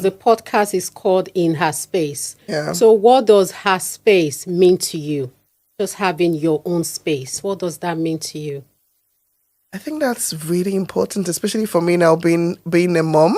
The podcast is called In Her Space. Yeah. So what does her space mean to you? Just having your own space. What does that mean to you? I think that's really important, especially for me now, being a mom.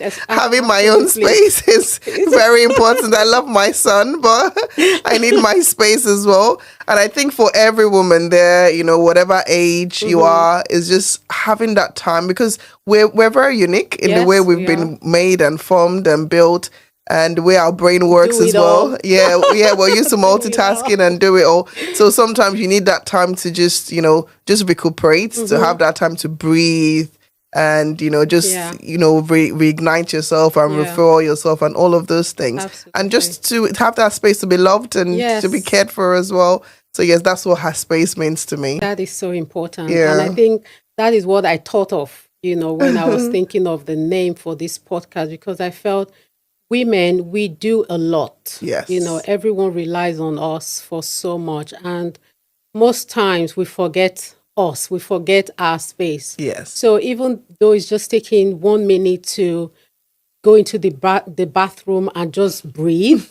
Yes, Having my own absolutely. space is very important. I love my son, but I need my space as well. And I think for every woman there, whatever age you are, is just having that time, because we're very unique in the Yes, way we've we been made and formed and built. And the way our brain works Do as it well. all. Yeah, we're used to Do it all. multitasking and do it all. So sometimes you need that time to just recuperate, to have that time to breathe and, reignite yourself and refill yourself and all of those things. Absolutely. And just to have that space to be loved and to be cared for as well. So yes, that's what her space means to me. That is so important. Yeah. And I think that is what I thought of, when I was thinking of the name for this podcast, because I felt women, we do a lot. Yes. Everyone relies on us for so much. And most times we forget us, we forget our space. Yes. So even though it's just taking 1 minute to go into the bathroom and just breathe,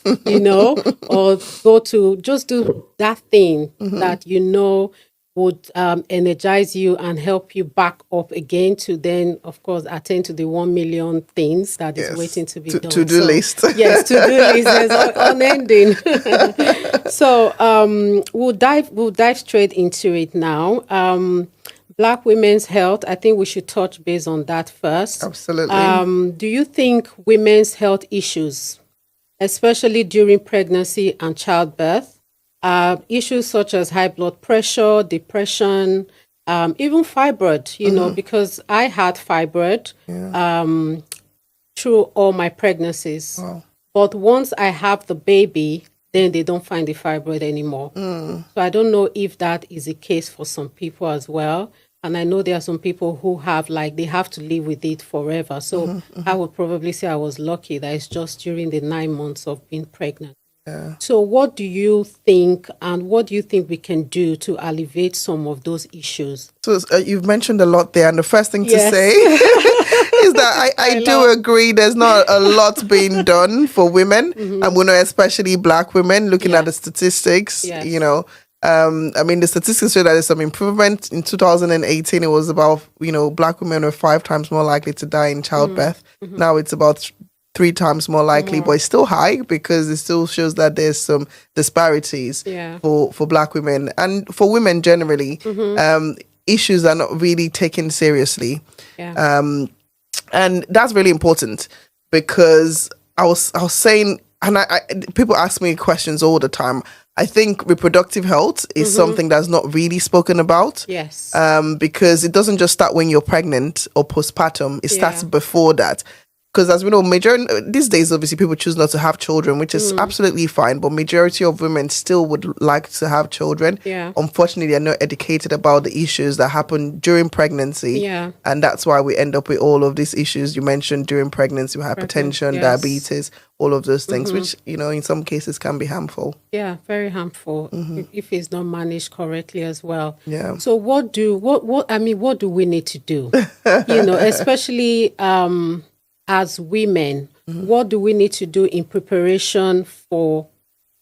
or go to just do that thing that would energize you and help you back up again to then, of course, attend to the 1 million things that is waiting to be done. To-do list. Yes, to-do list. There's unending. So we'll dive straight into it now. Black women's health, I think we should touch base on that first. Absolutely. Do you think women's health issues, especially during pregnancy and childbirth, issues such as high blood pressure, depression, even fibroid, because I had fibroid through all my pregnancies. Wow. But once I have the baby, then they don't find the fibroid anymore. So I don't know if that is the case for some people as well. And I know there are some people who have, they have to live with it forever. So I would probably say I was lucky that it's just during the 9 months of being pregnant. Yeah. So what do you think, and what do you think we can do to alleviate some of those issues? So you've mentioned a lot there, and the first thing to say is that I do agree there's not a lot being done for women, and we know especially Black women, looking at the statistics, Yes. the statistics show that there's some improvement. In 2018, it was about, Black women were 5 times more likely to die in childbirth. Now it's about 3 times more likely, but it's still high because it still shows that there's some disparities for Black women and for women generally. Issues are not really taken seriously. Yeah. And that's really important because I was saying, and I people ask me questions all the time. I think reproductive health is something that's not really spoken about. Yes. Because it doesn't just start when you're pregnant or postpartum. It starts before that. Because as we know, these days, obviously, people choose not to have children, which is absolutely fine. But majority of women still would like to have children. Yeah. Unfortunately, they're not educated about the issues that happen during pregnancy. Yeah. And that's why we end up with all of these issues you mentioned during pregnancy, hypertension, diabetes, all of those things, which, in some cases can be harmful. Yeah, very harmful if it's not managed correctly as well. Yeah. So what do we need to do? Especially as women, what do we need to do in preparation for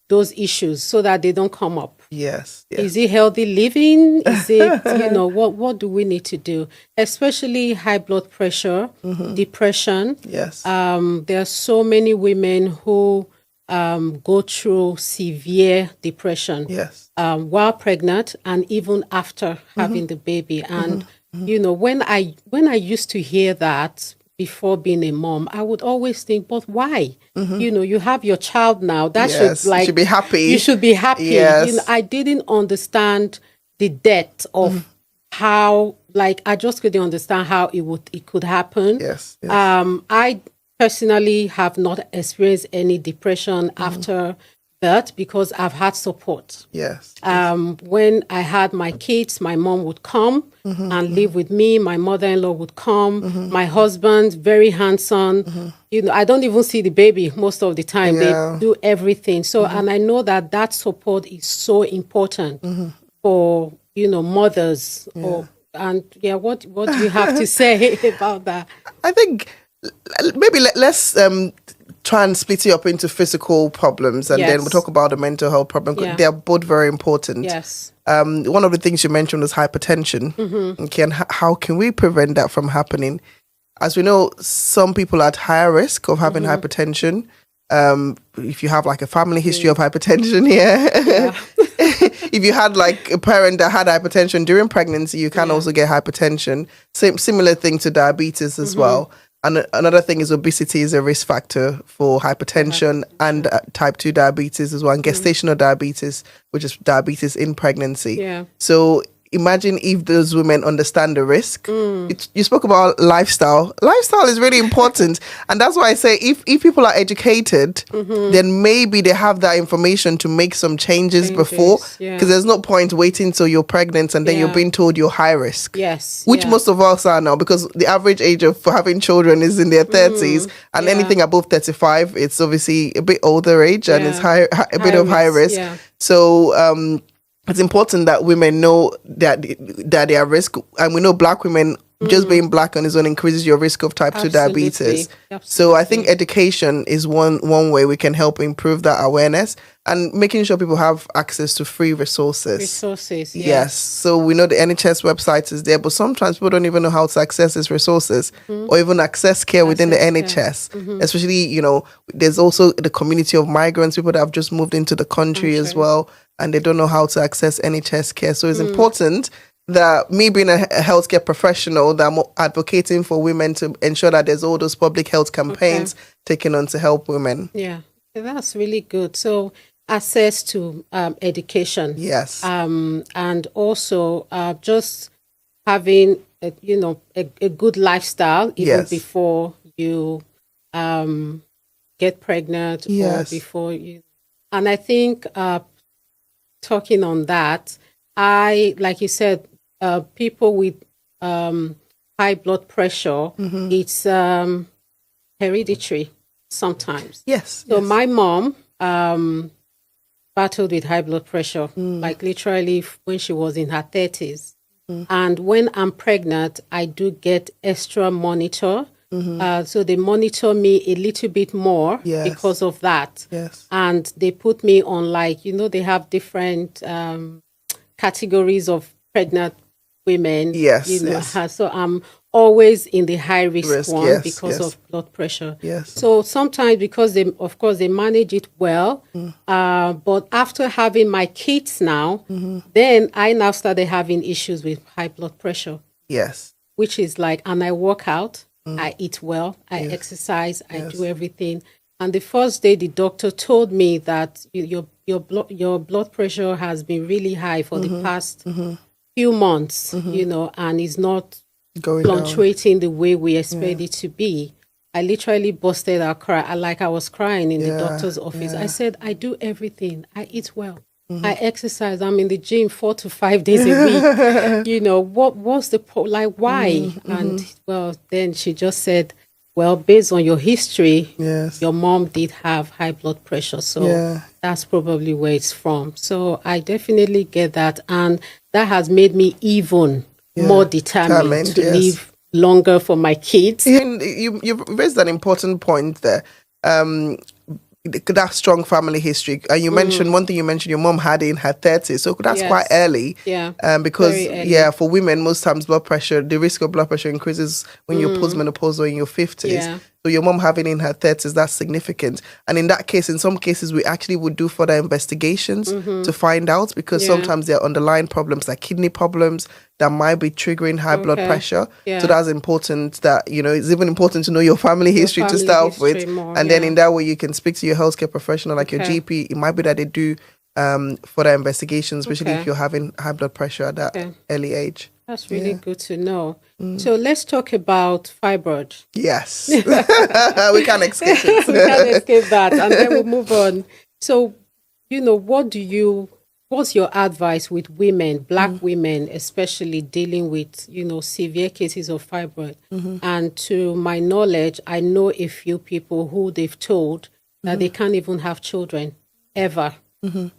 those issues so that they don't come up? Yes. Is it healthy living? Is it, what do we need to do? Especially high blood pressure, depression. Yes. There are so many women who go through severe depression while pregnant and even after having the baby. And, when I used to hear that before being a mom, I would always think, but why? You have your child now. That should be happy. You should be happy. Yes. I didn't understand the depth of how, I just couldn't understand how it could happen. Yes. I personally have not experienced any depression after birth because I've had support. Yes. When I had my kids, my mom would come and live with me. My mother-in-law would come. My husband, very handsome. I don't even see the baby most of the time. Yeah. They do everything. So, and I know that support is so important for, mothers. Yeah. What do you have to say about that? I think maybe let's try and split it up into physical problems, and then we'll talk about the mental health problem. Yeah. They're both very important. Yes. One of the things you mentioned was hypertension. Okay, and how can we prevent that from happening? As we know, some people are at higher risk of having hypertension. If you have like a family history of hypertension, if you had like a parent that had hypertension during pregnancy, you can also get hypertension. Similar thing to diabetes as well. And another thing is obesity is a risk factor for hypertension and type 2 diabetes as well, and gestational diabetes, which is diabetes in pregnancy. Yeah. So imagine if those women understand the risk. You spoke about lifestyle. Lifestyle is really important. And that's why I say if people are educated, then maybe they have that information to make some changes before. Because there's no point waiting till you're pregnant and then you're being told you're high risk. Yes. Which most of us are now, because the average age of having children is in their 30s. And anything above 35, it's obviously a bit older age and it's a bit of high risk. Yeah. So it's important that women know that they are at risk, and we know Black women, just being Black on its own increases your risk of type 2 diabetes. So I think education is one way we can help improve that awareness, and making sure people have access to free resources. Yes. So we know the NHS website is there, but sometimes people don't even know how to access these resources or even access care within the NHS. Especially, there's also the community of migrants, people that have just moved into the country as well, and they don't know how to access NHS care. So it's important that me being a healthcare professional, that I'm advocating for women to ensure that there's all those public health campaigns taken on to help women. Yeah, that's really good. So access to education. Yes. And also just having, a good lifestyle even before you get pregnant or before you. And I think talking on that, like you said, people with high blood pressure, it's hereditary sometimes. Yes. So my mom battled with high blood pressure, like literally when she was in her 30s. And when I'm pregnant, I do get extra monitor. So they monitor me a little bit more because of that. Yes. And they put me on they have different categories of pregnant women. So I'm always in the high risk one because of blood pressure. So sometimes because they manage it well, but after having my kids now, then I now started having issues with high blood pressure. Which is and I work out, I eat well, I exercise, I do everything. And the first day the doctor told me that your blood pressure has been really high for the past few months, and is not fluctuating the way we expect it to be. I literally busted out cry. I was crying in the doctor's office. I said, I do everything. I eat well. I exercise. I'm in the gym 4 to 5 days a week. What's the why? And then she just said, well, based on your history, your mom did have high blood pressure. So that's probably where it's from. So I definitely get that. And that has made me even more determined to live longer for my kids. You've raised an important point there. That strong family history. And you mentioned, one thing you mentioned, your mom had it in her 30s. So that's quite early. Because, for women, most times the risk of blood pressure increases when you're postmenopausal or in your 50s. So your mom having it in her 30s, that's significant. And in that case, in some cases, we actually would do further investigations to find out, because sometimes there are underlying problems like kidney problems that might be triggering high blood pressure. So that's important that, it's even important to know your family history to start with. And then in that way, you can speak to your healthcare professional, like your GP. It might be that they do further investigations, especially if you're having high blood pressure at that early age. That's really good to know. So let's talk about fibroid. Yes. We can't escape it. We can't escape that. And then we'll move on. So, what's your advice with women, Black women, especially dealing with, severe cases of fibroid? And to my knowledge, I know a few people who they've told that they can't even have children ever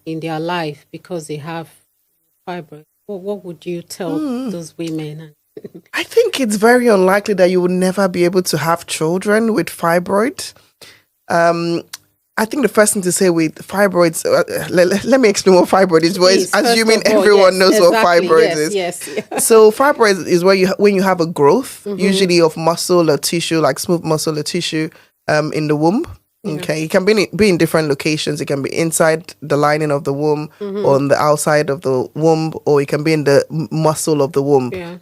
in their life because they have fibroid. What would you tell those women? I think it's very unlikely that you will never be able to have children with fibroid. I think the first thing to say with fibroids, let me explain what fibroid is. Well, it's Please, first assuming of all, everyone yes, knows what exactly. fibroid Yes, is. yes. So fibroid is where when you have a growth, usually of muscle or tissue, like smooth muscle or tissue, in the womb. Okay, it can be in different locations. It can be inside the lining of the womb, or on the outside of the womb, or it can be in the muscle of the womb. Yeah.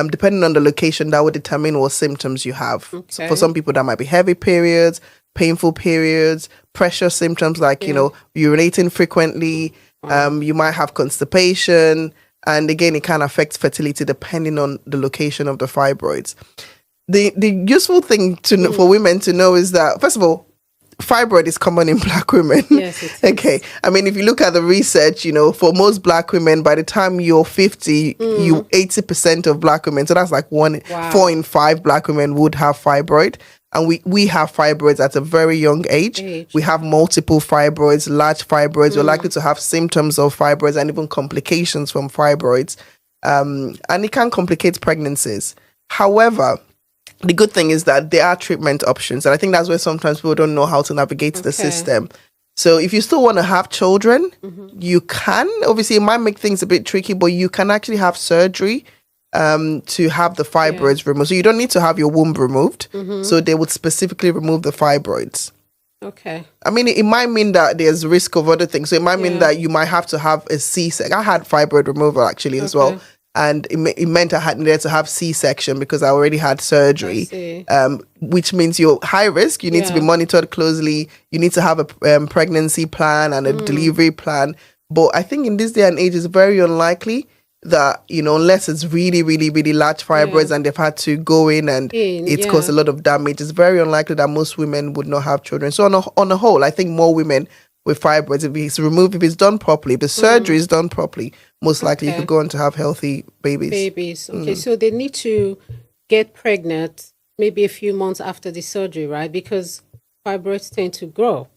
Depending on the location, that would determine what symptoms you have. So for Okay. some people, that might be heavy periods, painful periods, pressure symptoms like, urinating frequently. You might have constipation. And again, it can affect fertility depending on the location of the fibroids. The useful thing for women to know is that, first of all, fibroid is common in Black women. Yes, it is. Okay. I mean, if you look at the research, for most Black women, by the time you're 50, 80% of Black women, so that's like 4 in 5 Black women would have fibroid. And we have fibroids at a very young age. We have multiple fibroids, large fibroids. We're likely to have symptoms of fibroids and even complications from fibroids. And it can complicate pregnancies. However, the good thing is that there are treatment options. And I think that's where sometimes people don't know how to navigate the system. So if you still want to have children, you can. Obviously, it might make things a bit tricky, but you can actually have surgery to have the fibroids removed. So you don't need to have your womb removed. So they would specifically remove the fibroids. Okay. I mean, it might mean that there's risk of other things. So it might mean that you might have to have a C-section. I had fibroid removal actually as well. And it meant I had needed to have C-section because I already had surgery, which means you're high risk. You need to be monitored closely. You need to have a pregnancy plan and a delivery plan. But I think in this day and age, it's very unlikely that, unless it's really, really, really large fibroids and they've had to go in and it's caused a lot of damage, it's very unlikely that most women would not have children. So on a whole, I think more women with fibroids, if it's removed, if it's done properly, if the surgery is done properly, most likely you could go on to have healthy babies. Okay, so they need to get pregnant maybe a few months after the surgery, right? Because fibroids tend to grow.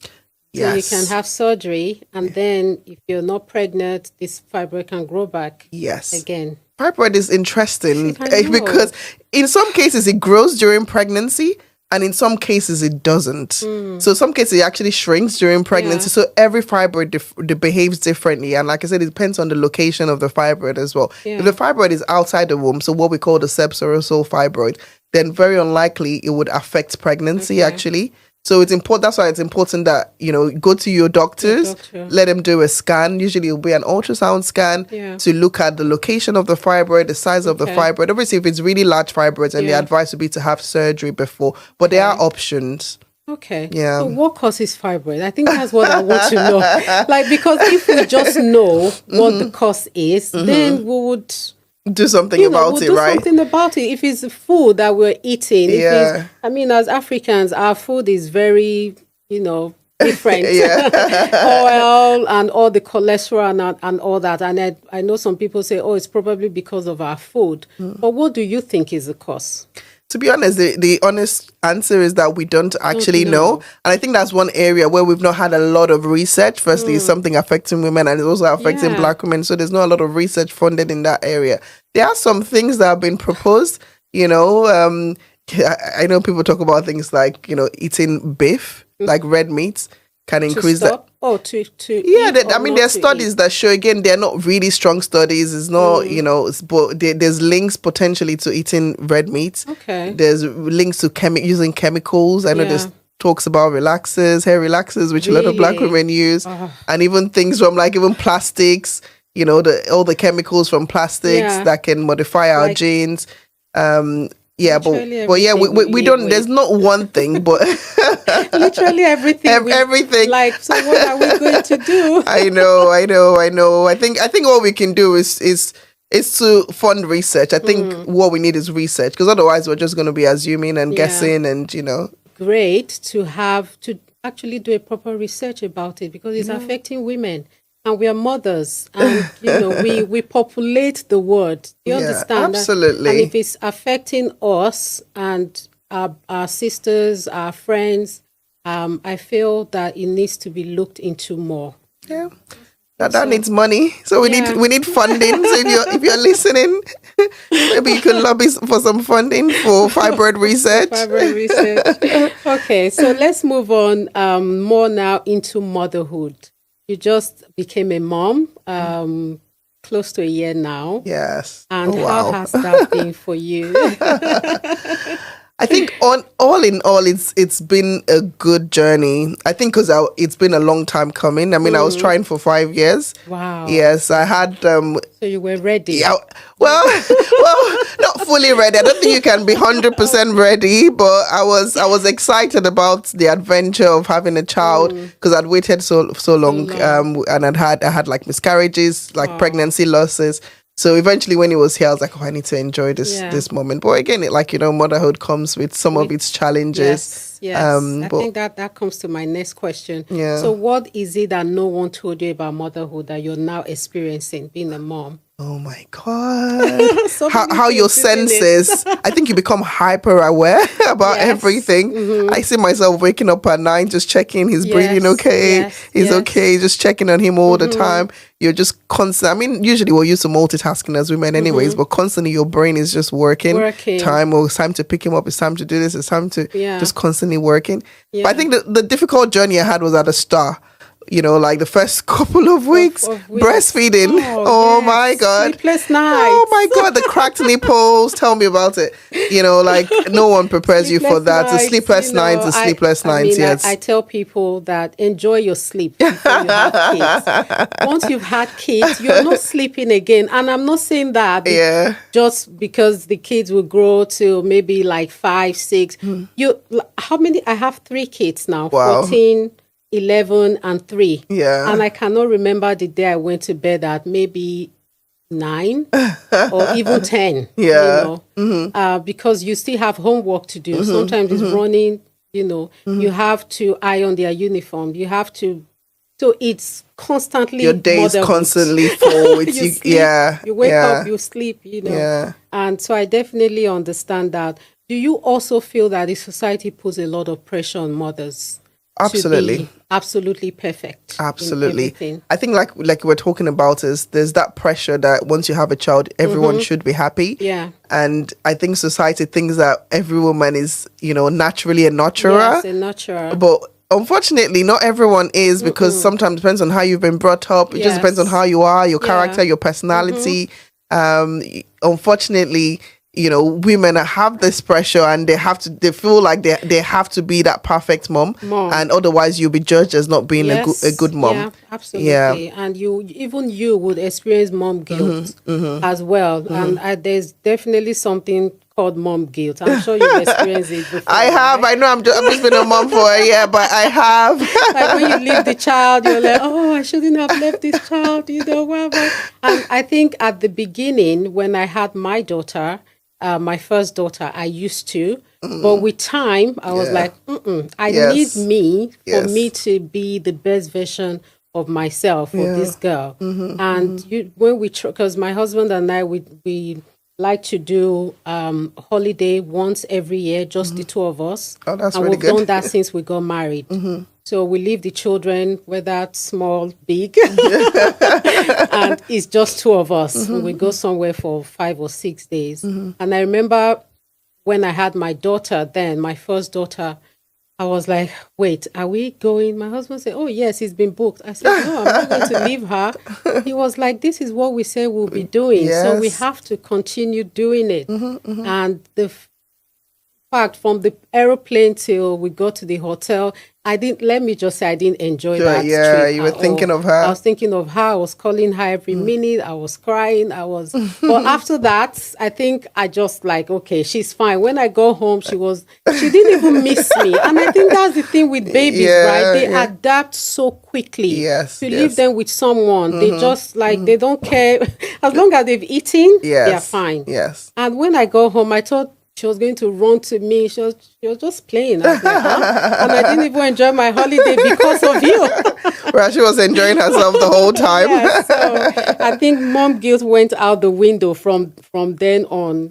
So you can have surgery, and then if you're not pregnant, this fibroid can grow back again. Fibroid is interesting because in some cases it grows during pregnancy, and in some cases it doesn't. So some cases it actually shrinks during pregnancy. So every fibroid behaves differently. And like I said, it depends on the location of the fibroid as well. If the fibroid is outside the womb, so what we call the subserosal fibroid, then very unlikely it would affect pregnancy actually. So it's important. That's why it's important that, go to your doctors, let them do a scan. Usually it'll be an ultrasound scan to look at the location of the fibroid, the size of the fibroid. Obviously, if it's really large fibroids, and the advice would be to have surgery before. But there are options. Okay. Yeah. So what causes fibroid? I think that's what I want to know. Because if we just know what the cause is, then we would do something about it, right? Something about it. If it's food that we're eating, as Africans, our food is very, different. Oil and all the cholesterol and all that. And I know some people say, it's probably because of our food. But what do you think is the cause? To be honest, the honest answer is that we don't actually know. And I think that's one area where we've not had a lot of research. Firstly, it's something affecting women and it's also affecting Black women. So there's not a lot of research funded in that area. There are some things that have been proposed, I know people talk about things like, eating beef, like red meats, can increase that. There are studies that show, again, they're not really strong studies. It's not, but there's links potentially to eating red meat. Okay. There's links to using chemicals. I know there's talks about hair relaxers, which a lot of Black women use. And even things from even plastics, all the chemicals from plastics that can modify our genes. We don't. There's not one thing, but literally everything. Everything. So what are we going to do? I know. I think what we can do is to fund research. I think what we need is research, because otherwise we're just going to be assuming and guessing and Great to have to actually do a proper research about it, because it's affecting women. And we are mothers, and we populate the world. Do you understand? Absolutely. And if it's affecting us and our sisters, our friends, I feel that it needs to be looked into more. Yeah. That needs money. So we need funding. So if you're listening, maybe you can lobby for some funding for fibroid research. Fibroid research. Okay, so let's move on more now into motherhood. You just became a mom close to a year now. Yes. And how has that been for you? I think all in all, it's been a good journey. I think because it's been a long time coming. I mean, I was trying for 5 years. Wow. Yes, I had. So you were ready. Yeah. Well, not fully ready. I don't think you can be 100% ready, but I was excited about the adventure of having a child because I'd waited so long, and I had like miscarriages, like pregnancy losses. So eventually when it was here, I was like, oh, I need to enjoy this moment. But again, motherhood comes with some of its challenges. Yes. I think that comes to my next question. Yeah. So what is it that no one told you about motherhood that you're now experiencing being a mom? Oh my God. how your senses, I think you become hyper aware about everything. I see myself waking up at 9, just checking he's breathing okay. He's okay. Just checking on him all the time. You're just constant. I mean, usually we're used to multitasking as women anyways, but constantly your brain is just working. It's time to pick him up. It's time to do this. It's time to just constantly working. Yeah. But I think the difficult journey I had was at the start. Like the first couple of weeks, breastfeeding. Oh my God. Sleepless nights. Oh my God. The cracked nipples. Tell me about it. No one prepares you for that. The sleepless nights, yes. I tell people that enjoy your sleep before you have kids. Once you've had kids, you're not sleeping again. And I'm not saying that just because the kids will grow to maybe like 5, 6. How many? I have 3 kids now. Wow. 14, 11 and 3. Yeah. And I cannot remember the day I went to bed at maybe 9 or even 10. Yeah. Because you still have homework to do. Sometimes it's running, you have to iron their uniform. You have to, so it's constantly your day is constantly full. You wake up, you sleep, Yeah. And so I definitely understand that. Do you also feel that the society puts a lot of pressure on mothers? Absolutely. Absolutely perfect. Absolutely. I think like we're talking about there's that pressure that once you have a child, everyone should be happy. Yeah. And I think society thinks that every woman is, naturally a nurturer. Yes, a nurturer. But unfortunately, not everyone is, because sometimes it depends on how you've been brought up. It just depends on how you are, your character, your personality. Unfortunately, women have this pressure and they feel like they have to be that perfect mom. And otherwise you'll be judged as not being a good mom. Yeah, absolutely. Yeah. And you would experience mom guilt as well. And there's definitely something called mom guilt. I'm sure you've experienced it before. I have. Right? I know. I've just been a mom for a year, but I have. Like when you leave the child, you're like, oh, I shouldn't have left this child, whatever. And I think at the beginning, when I had my daughter, my first daughter, I used to, but with time, I was like, I need me for me to be the best version of myself for this girl. And because my husband and I, we like to do holiday once every year, just the two of us. Oh, that's and really good. We've done that since we got married. So we leave the children, whether small, big, and it's just two of us. We go somewhere for 5 or 6 days. And I remember when I had my daughter then, my first daughter, I was like, wait, are we going? My husband said, oh, yes, it's been booked. I said, no, I'm not going to leave her. He was like, this is what we said we'll be doing. Yes. So we have to continue doing it. And the fact, from the aeroplane till we got to the hotel, I didn't enjoy that trip. Yeah, you were thinking of her. I was thinking of her. I was calling her every minute. I was crying. But after that, I think I just like, okay, she's fine. When I go home, she didn't even miss me. And I think that's the thing with babies, right? They adapt so quickly. Yes. To leave them with someone, they just they don't care. As long as they've eaten, they're fine. Yes. And when I go home, I thought she was going to run to me. She was just playing. I was like, huh? And I didn't even enjoy my holiday because of you. Well, she was enjoying herself the whole time. Yeah, so I think mom guilt went out the window from then on,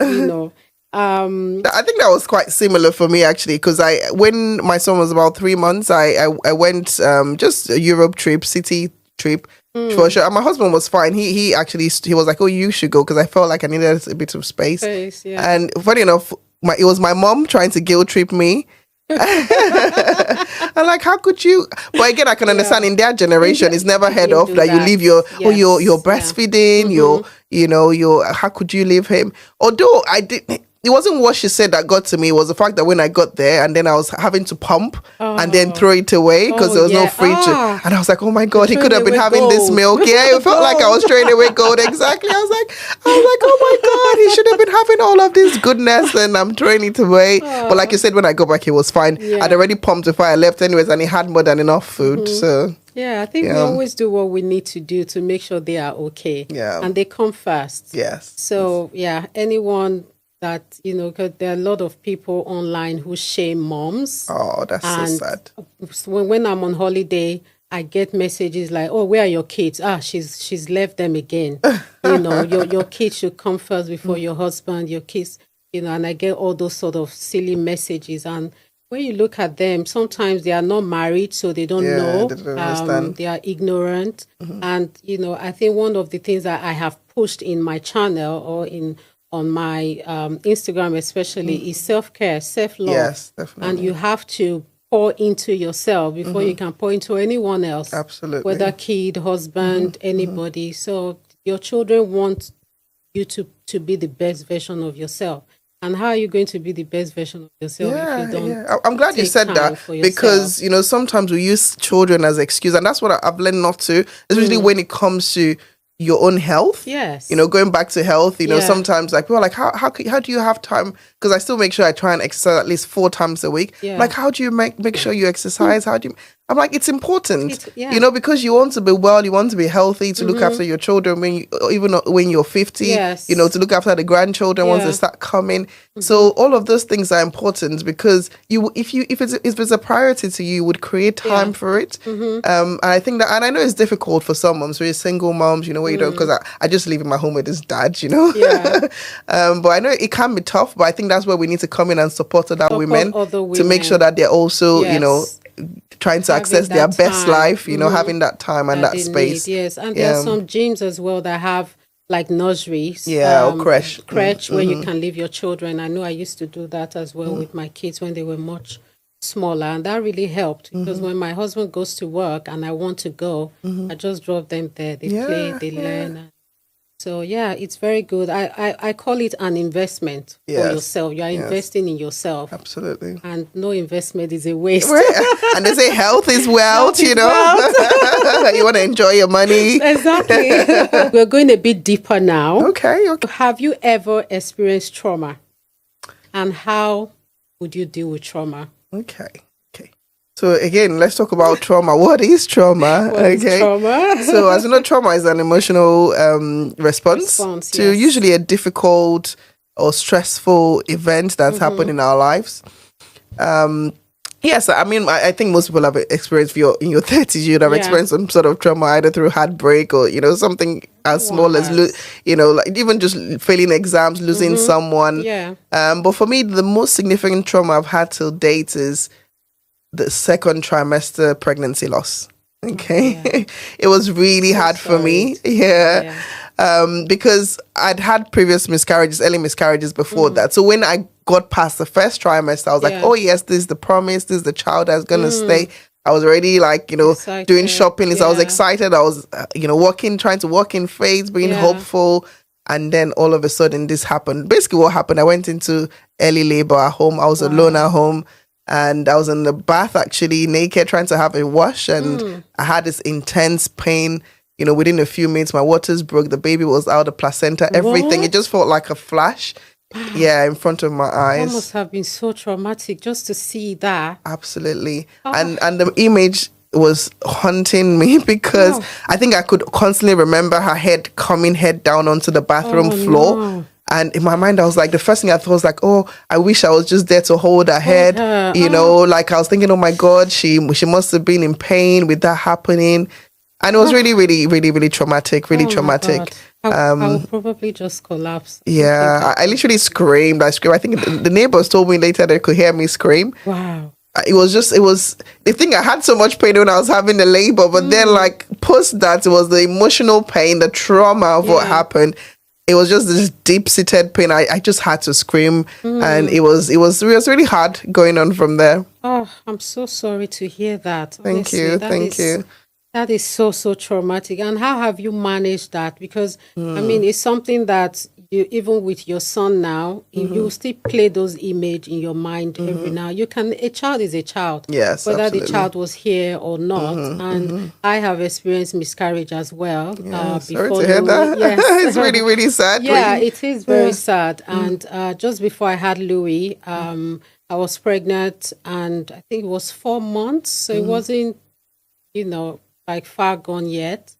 I think that was quite similar for me, actually, because when my son was about 3 months, I went just a Europe trip, city trip, for sure. And my husband was fine. He actually he was like, "Oh, you should go," because I felt like I needed a bit of space. And funny enough, it was my mom trying to guilt trip me. I'm like, how could you? But again, I can understand in their generation, it's never heard of that you leave your you're breastfeeding, your how could you leave him? Although I did. It wasn't what she said that got to me. It was the fact that when I got there and then I was having to pump and then throw it away because there was no fridge. And I was like, oh my God, he could have been having this milk. Yeah, it felt like I was throwing away gold. Exactly. I was like, oh my God, he should have been having all of this goodness and I'm throwing it away. But like you said, when I go back, he was fine. I'd already pumped before I left anyways and he had more than enough food. So yeah, I think we always do what we need to do to make sure they are okay. Yeah. And they come first. Yes. So anyone that, because there are a lot of people online who shame moms. Oh, that's so sad. When I'm on holiday, I get messages like, oh, where are your kids? She's left them again. Your kids should come first before your husband, your kids, and I get all those sort of silly messages. And when you look at them, sometimes they are not married, so they don't know. They don't understand. They are ignorant. And, I think one of the things that I have pushed in my channel or on my Instagram especially is self-care, self-love. Yes, definitely. And you have to pour into yourself before you can pour into anyone else. Absolutely. Whether kid, husband, anybody. So your children want you to be the best version of yourself. And how are you going to be the best version of yourself if you don't? Yeah. I'm glad you said that because, sometimes we use children as excuse. And that's what I've learned not to, especially when it comes to your own health. Yes. Going back to health, sometimes like people are like, how do you have time? Because I still make sure I try and exercise at least 4 times a week. Yeah. Like, how do you make sure you exercise? I'm like, it's important, because you want to be well, you want to be healthy, to look after your children even when you're 50, to look after the grandchildren once they start coming. So all of those things are important because if it's a priority to you, you would create time for it. And I think that, and I know it's difficult for some moms, really single moms, where you don't, because I just live in my home with this dad, but I know it can be tough, but I think that's where we need to come in and support other women to make sure that they're also, trying to access their best life, having that time and that space. Yes, and there are some gyms as well that have like nurseries. Or creche. Where you can leave your children. I know I used to do that as well with my kids when they were much smaller, and that really helped because when my husband goes to work and I want to go, I just drop them there. They play, they learn. So it's very good. I call it an investment for yourself. You are investing in yourself. Absolutely. And no investment is a waste. And they say health is wealth, you want to enjoy your money. Exactly. We're going a bit deeper now. Okay. Have you ever experienced trauma? And how would you deal with trauma? Okay. So again, let's talk about trauma. What is trauma? What is trauma? So as you know, trauma is an emotional response to usually a difficult or stressful event that's happened in our lives. Yes, I mean, I think most people have experienced, in your 30s, you'd have experienced some sort of trauma either through heartbreak or, something as small as, like even just failing exams, losing someone. Yeah. But for me, the most significant trauma I've had till date is the second trimester pregnancy loss. Okay. It was really hard for me. Yeah. Because I'd had previous early miscarriages before that. So when I got past the first trimester, I was like, oh yes, this is the promise. This is the child that's going to stay. I was already doing shopping. So I was excited. I was, trying to walk in faith, being hopeful. And then all of a sudden this happened. Basically what happened, I went into early labor at home. I was alone at home. And I was in the bath actually naked trying to have a wash, and I had this intense pain. Within a few minutes, my waters broke. The baby was out, the placenta, everything. What? It just felt like a flash. In front of my eyes. That must have been so traumatic just to see that. Absolutely. And the image was haunting me because I think I could constantly remember her head coming head down onto the bathroom floor. No. And in my mind, I was like, the first thing I thought was like, oh, I wish I was just there to hold her head. Like I was thinking, oh my God, she must have been in pain with that happening. And it was really, really, really, really traumatic, traumatic. I would probably just collapse. Yeah, I literally screamed. I think the neighbors told me later they could hear me scream. Wow. It was the thing. I had so much pain when I was having the labor, but then like post that, it was the emotional pain, the trauma of what happened. It was just this deep-seated pain. I just had to scream, and it was really hard going on from there. Oh, I'm so sorry to hear that. Thank you. That is so, so traumatic. And how have you managed that? Because, I mean, it's something that you, even with your son now, you still play those images in your mind every now. A child is a child. Yes, whether absolutely. the child was here or not. And I have experienced miscarriage as well. Sorry to hear that. Yes. It's really, really sad. Yeah, it is very sad. And just before I had Louis, I was pregnant, and I think it was 4 months. So it wasn't, like far gone yet.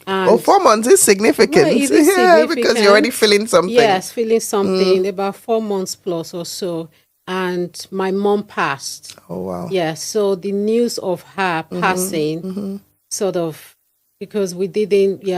And 4 months is significant. Well, it is significant. Because you're already feeling something. Yes, feeling something, about 4 months plus or so. And my mom passed. Oh, wow. Yes, so the news of her passing sort of, because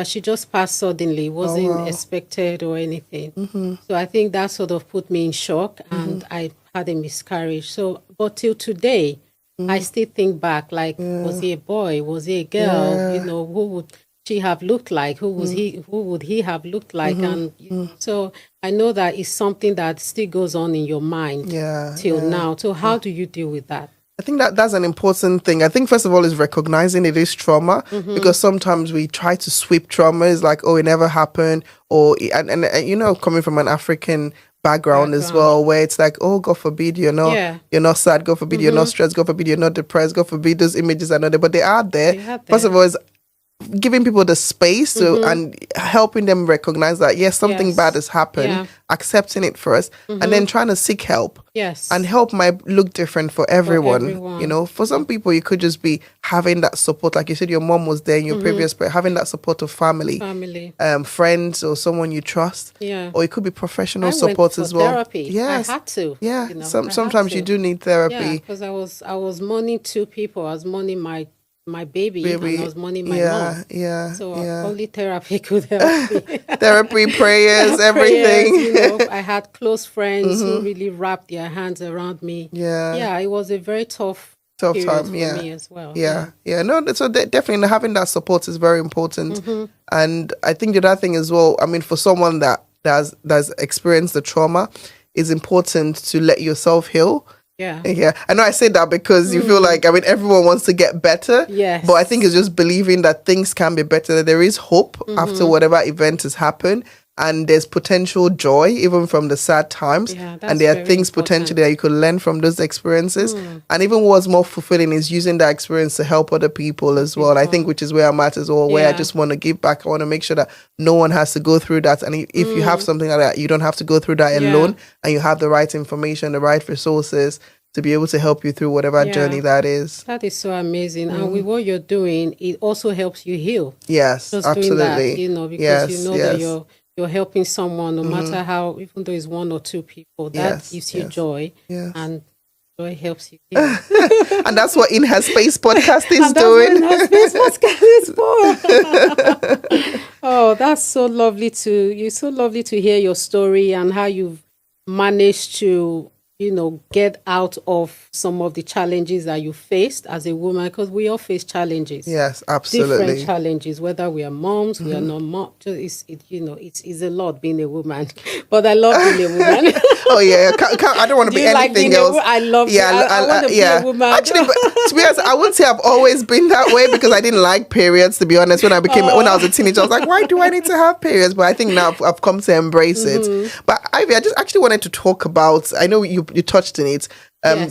she just passed suddenly, wasn't expected or anything. So I think that sort of put me in shock, and I had a miscarriage. So, but till today, I still think back, like, was he a boy? Was he a girl? Who would she have looked like? Who was he? Who would he have looked like? And so I know that it's something that still goes on in your mind till now. So how do you deal with that? I think that's an important thing. I think, first of all, is recognizing it is trauma, because sometimes we try to sweep trauma as like, oh, it never happened, or and coming from an African background as well, where it's like, oh, God forbid you're not sad, God forbid you're not stressed, God forbid you're not depressed, God forbid those images are not there, but they are there. First of all, is giving people the space to and helping them recognize that something bad has happened, accepting it first, and then trying to seek help. And help might look different for everyone. For some people you could just be having that support, like you said, your mom was there in your previous, but having that support of family, friends, or someone you trust. Or it could be professional support as well. Therapy. Yes, I had to. Sometimes you do need therapy. Because I was mourning two people. I was mourning my baby, and I was mourning my mom. So only therapy could help me. Therapy, prayers, everything. I had close friends who really wrapped their hands around me. It was a very tough time for me as well. So definitely having that support is very important. And I think the other thing as well, I mean, for someone that's experienced the trauma, it's important to let yourself heal. I know I say that because you feel like, I mean, everyone wants to get better. But I think it's just believing that things can be better, that there is hope after whatever event has happened, and there's potential joy even from the sad times, and there are things potentially that you could learn from those experiences. And even what's more fulfilling is using that experience to help other people as well. I think, which is where I'm at as well, where I just want to give back. I want to make sure that no one has to go through that, and if you have something like that, you don't have to go through that alone, and you have the right information, the right resources to be able to help you through whatever journey that is. That is so amazing. And with what you're doing, it also helps you heal. Just absolutely. Doing that, because that you're helping someone, no matter how, even though it's one or two people, that gives you joy. And joy helps you heal. And that's what In Her Space podcast is doing. In Her Space podcast is for. Oh, that's so lovely to hear your story and how you've managed to get out of some of the challenges that you faced as a woman, because we all face challenges. Yes, absolutely. Different challenges, whether we are moms, we are not moms. It's a lot being a woman, but I love being a woman. I don't want to be anything else. I love I want to be a woman. Actually, to be honest, I wouldn't say I've always been that way, because I didn't like periods, to be honest. When I was a teenager, I was like, why do I need to have periods? But I think now I've come to embrace it. But Ivie, I just actually wanted to talk about, I know you touched on it,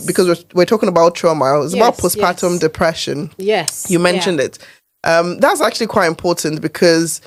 because we're talking about trauma. It's about postpartum depression. Yes. You mentioned it. That's actually quite important, because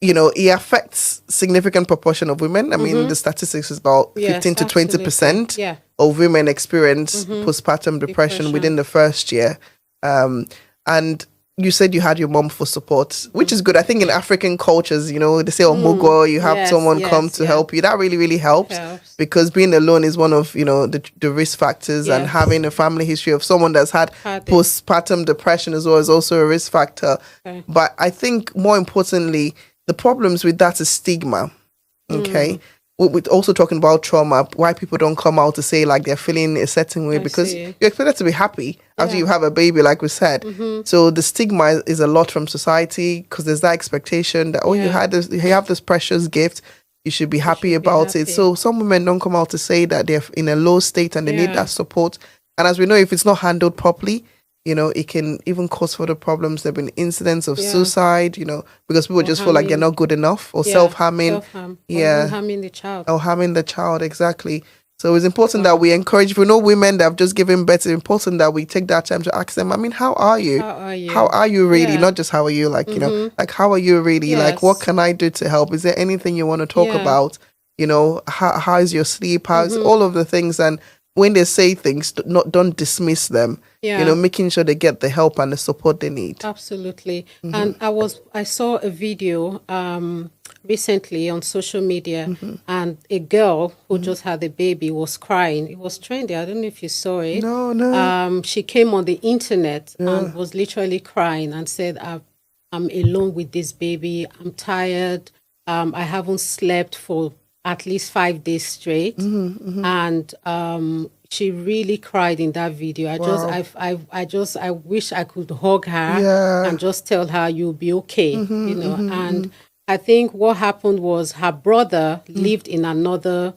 it affects significant proportion of women. I mean, the statistics is about 15 to 20% of women experience postpartum depression within the first year. And you said you had your mom for support, which is good. I think in African cultures, they say, Mugo, you have someone come to help you. That really, really helps. Because being alone is one of, the risk factors, and having a family history of someone that's had postpartum depression as well is also a risk factor. But I think more importantly, the problems with that is stigma. Okay. we're also talking about trauma, why people don't come out to say like they're feeling a certain way, because you're expected to be happy after you have a baby, like we said. So the stigma is a lot from society, because there's that expectation that, you have this precious gift, you should be happy about it. So some women don't come out to say that they're in a low state and they need that support. And as we know, if it's not handled properly, it can even cause further problems. There have been incidents of suicide, because people just feel like they're not good enough, or self-harming. Self-harm. Or harming the child. Or harming the child, exactly. So it's important that we encourage, if we know women that have just given birth, it's important that we take that time to ask them, how are you? How are you really? Not just how are you, like, like, how are you really? Like, what can I do to help? Is there anything you want to talk about? How is your sleep? How's all of the things? And when they say things, don't dismiss them. Making sure they get the help and the support they need. Absolutely. And I saw a video recently on social media, and a girl who just had a baby was crying. It was trendy. I don't know if you saw it. No. She came on the internet and was literally crying and said, I'm alone with this baby. I'm tired. I haven't slept for at least 5 days straight. And she really cried in that video. I wish I could hug her and just tell her you'll be okay, And I think what happened was her brother lived in another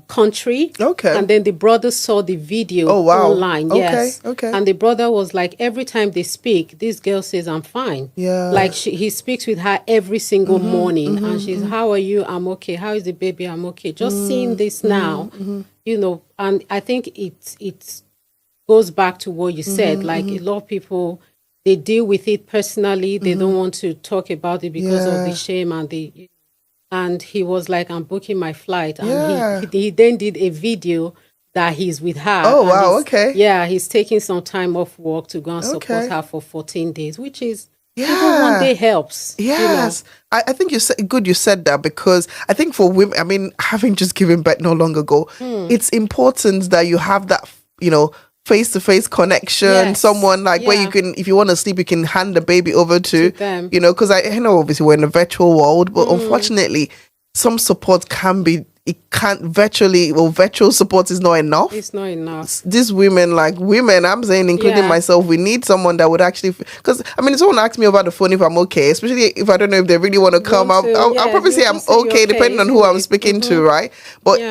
country. Okay. And then the brother saw the video online. Yes. Okay. And the brother was like, every time they speak, this girl says, I'm fine. Yeah. Like he speaks with her every single morning. And she's, how are you? I'm okay. How is the baby? I'm okay. Just seeing this now, and I think it goes back to what you said. Like a lot of people, they deal with it personally. They don't want to talk about it because of the shame and he was like, I'm booking my flight. And he then did a video that he's with her. Oh, wow, okay. Yeah, he's taking some time off work to go and support her for 14 days, which is, even one day helps. Yes. I think you said that, because I think for women, having just given birth not long ago, it's important that you have that, face-to-face connection, someone like where you can, if you want to sleep, you can hand the baby over to them, because I know obviously we're in a virtual world, but unfortunately some support virtual support is not enough. It's not enough. These women, I'm saying, including myself, we need someone that would actually, because if someone asks me over the phone if I'm okay, especially if I don't know if they really want to come up, I'll probably say I'm okay, depending on who I'm speaking to, right? But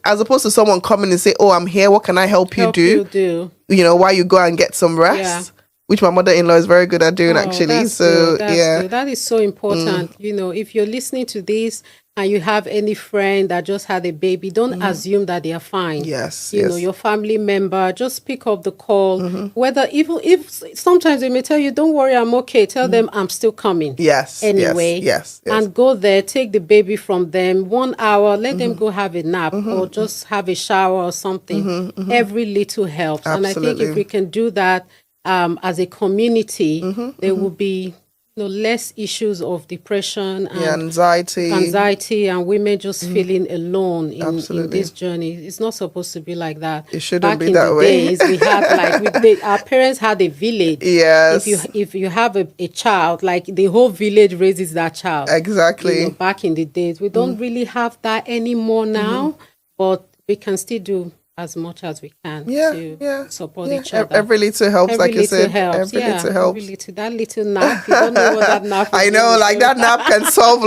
as opposed to someone coming and say, I'm here, what can I help you do? While you go and get some rest, which my mother-in-law is very good at doing, actually. So good. That is so important. If you're listening to this and you have any friend that just had a baby, don't assume that they are fine. Yes. Your family member, just pick up the call. Whether even if sometimes they may tell you, don't worry, I'm okay. Tell them I'm still coming. Yes. Anyway. Yes. And go there, take the baby from them 1 hour, let them go have a nap or just have a shower or something. Every little helps. Absolutely. And I think if we can do that as a community, there will be less issues of depression and anxiety, and women just feeling alone in this journey. It's not supposed to be like that. It shouldn't be that way. Days, we had our parents had a village. Yes. If you have a child, like the whole village raises that child. Exactly. Back in the days, we don't really have that anymore now, but we can still do as much as we can to support each other. Every little helps, like you said. Helps. Every little helps. That little nap, you don't know what that nap is. I know, that nap can solve, a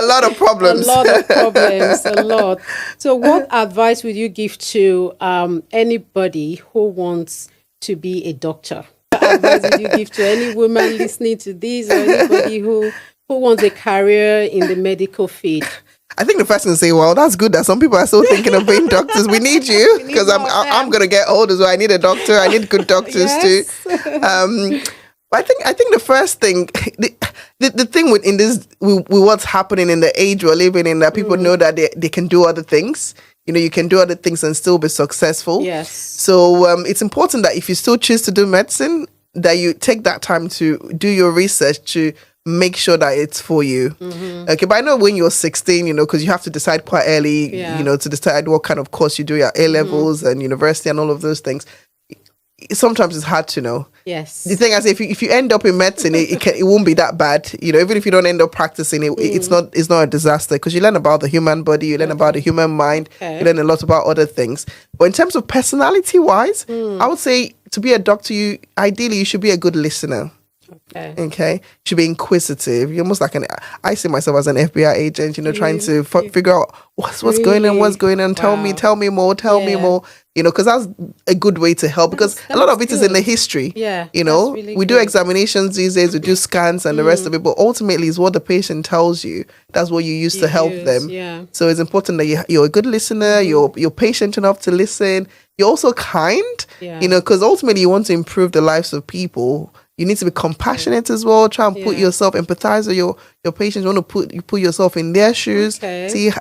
lot of problems. A lot. So what advice would you give to anybody who wants to be a doctor? What advice would you give to any woman listening to this, or anybody who wants a career in the medical field? I think the first thing to say, well, that's good that some people are still thinking of being doctors. We need you, because I'm going to get old as well. I need a doctor. I need good doctors too. But I think the first thing, the thing with what's happening in the age we're living in, that people know that they can do other things. You can do other things and still be successful. Yes. So it's important that if you still choose to do medicine, that you take that time to do your research to make sure that it's for you. Okay, but I know when you're 16, because you have to decide quite early, to decide what kind of course you do, your A-levels and university and all of those things. sometimes it's hard to know. Yes. The thing is, if you end up in medicine, it won't be that bad. Even if you don't end up practicing it, it's not a disaster, because you learn about the human body, you learn about the human mind, you learn a lot about other things. But in terms of personality wise, I would say to be a doctor, ideally you should be a good listener. Okay. You should be inquisitive. You're almost like I see myself as an FBI agent, trying to figure out what's going on. Tell me more. Because that's a good way to help, because a lot of it is in the history. Really we do examinations these days, we do scans and the rest of it, but ultimately it's what the patient tells you. That's what you use to help them. So it's important that you're a good listener, you're patient enough to listen. You're also kind, because ultimately you want to improve the lives of people. You need to be compassionate as well. Try and put yourself, empathize with your patients. You want to put yourself in their shoes. See,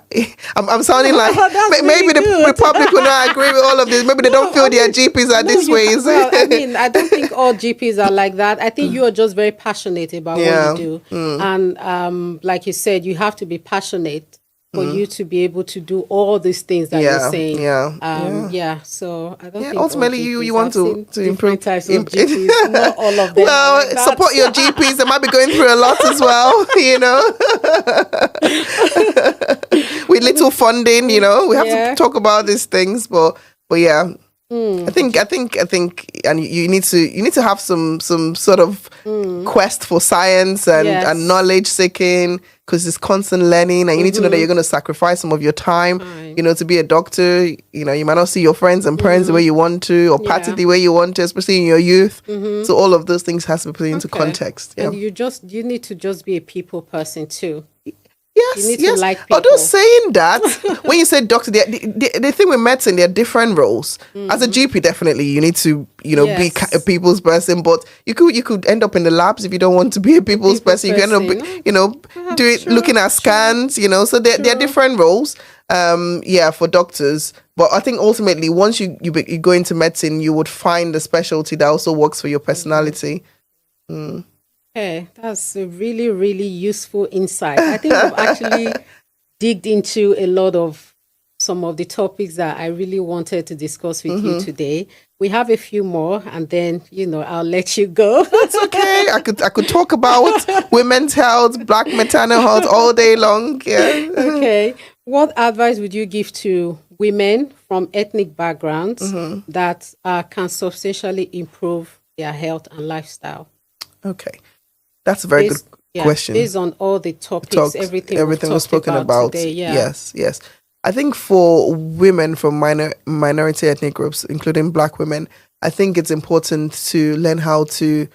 I'm sounding like maybe the Republic will not agree with all of this. Maybe they don't feel their GPs are this way. Well, I mean, I don't think all GPs are like that. I think you are just very passionate about what you do. And like you said, you have to be passionate for you to be able to do all these things that you're saying. So I don't think ultimately you want to improve types of GPs, not all of them. Well, like support your GPs. They might be going through a lot as well, with little funding, we have to talk about these things, but yeah. I think, and you need to have some sort of quest for science and knowledge seeking, because it's constant learning, and you need to know that you're going to sacrifice some of your time, to be a doctor. You might not see your friends and parents the way you want to, or party the way you want to, especially in your youth. So all of those things has to be put into context. And you need to just be a people person too. Yes, you need to like people. Although saying that, when you say doctor, the thing with medicine, there are different roles. As a GP, definitely you need to, be a people's person. But you could end up in the labs if you don't want to be a people's person. You can end up, looking at scans. So there are different roles. For doctors. But I think ultimately, once you go into medicine, you would find a specialty that also works for your personality. Okay, that's a really, really useful insight. I think we've actually digged into a lot of some of the topics that I really wanted to discuss with you today. We have a few more, and then, I'll let you go. That's okay. I could talk about women's health, Black maternal health all day long. Yeah. Okay. What advice would you give to women from ethnic backgrounds that can substantially improve their health and lifestyle? Okay. That's a very good question. Based on all the topics, everything was spoken about today. Yes. I think for women from minority ethnic groups, including Black women, I think it's important to learn how to,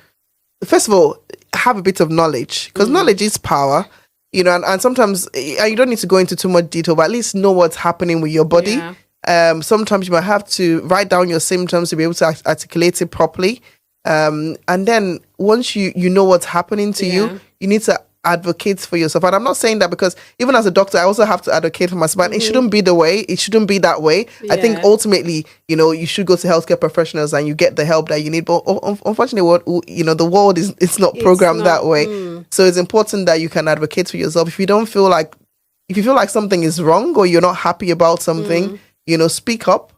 first of all, have a bit of knowledge, because knowledge is power. And sometimes you don't need to go into too much detail, but at least know what's happening with your body. Sometimes you might have to write down your symptoms to be able to articulate it properly. And then once you know what's happening to you, you need to advocate for yourself. And I'm not saying that because even as a doctor, I also have to advocate for myself. And it shouldn't be the way. It shouldn't be that way. I think ultimately, you should go to healthcare professionals and you get the help that you need. But unfortunately, the world it's not programmed that way. So it's important that you can advocate for yourself. If you feel like something is wrong or you're not happy about something, speak up.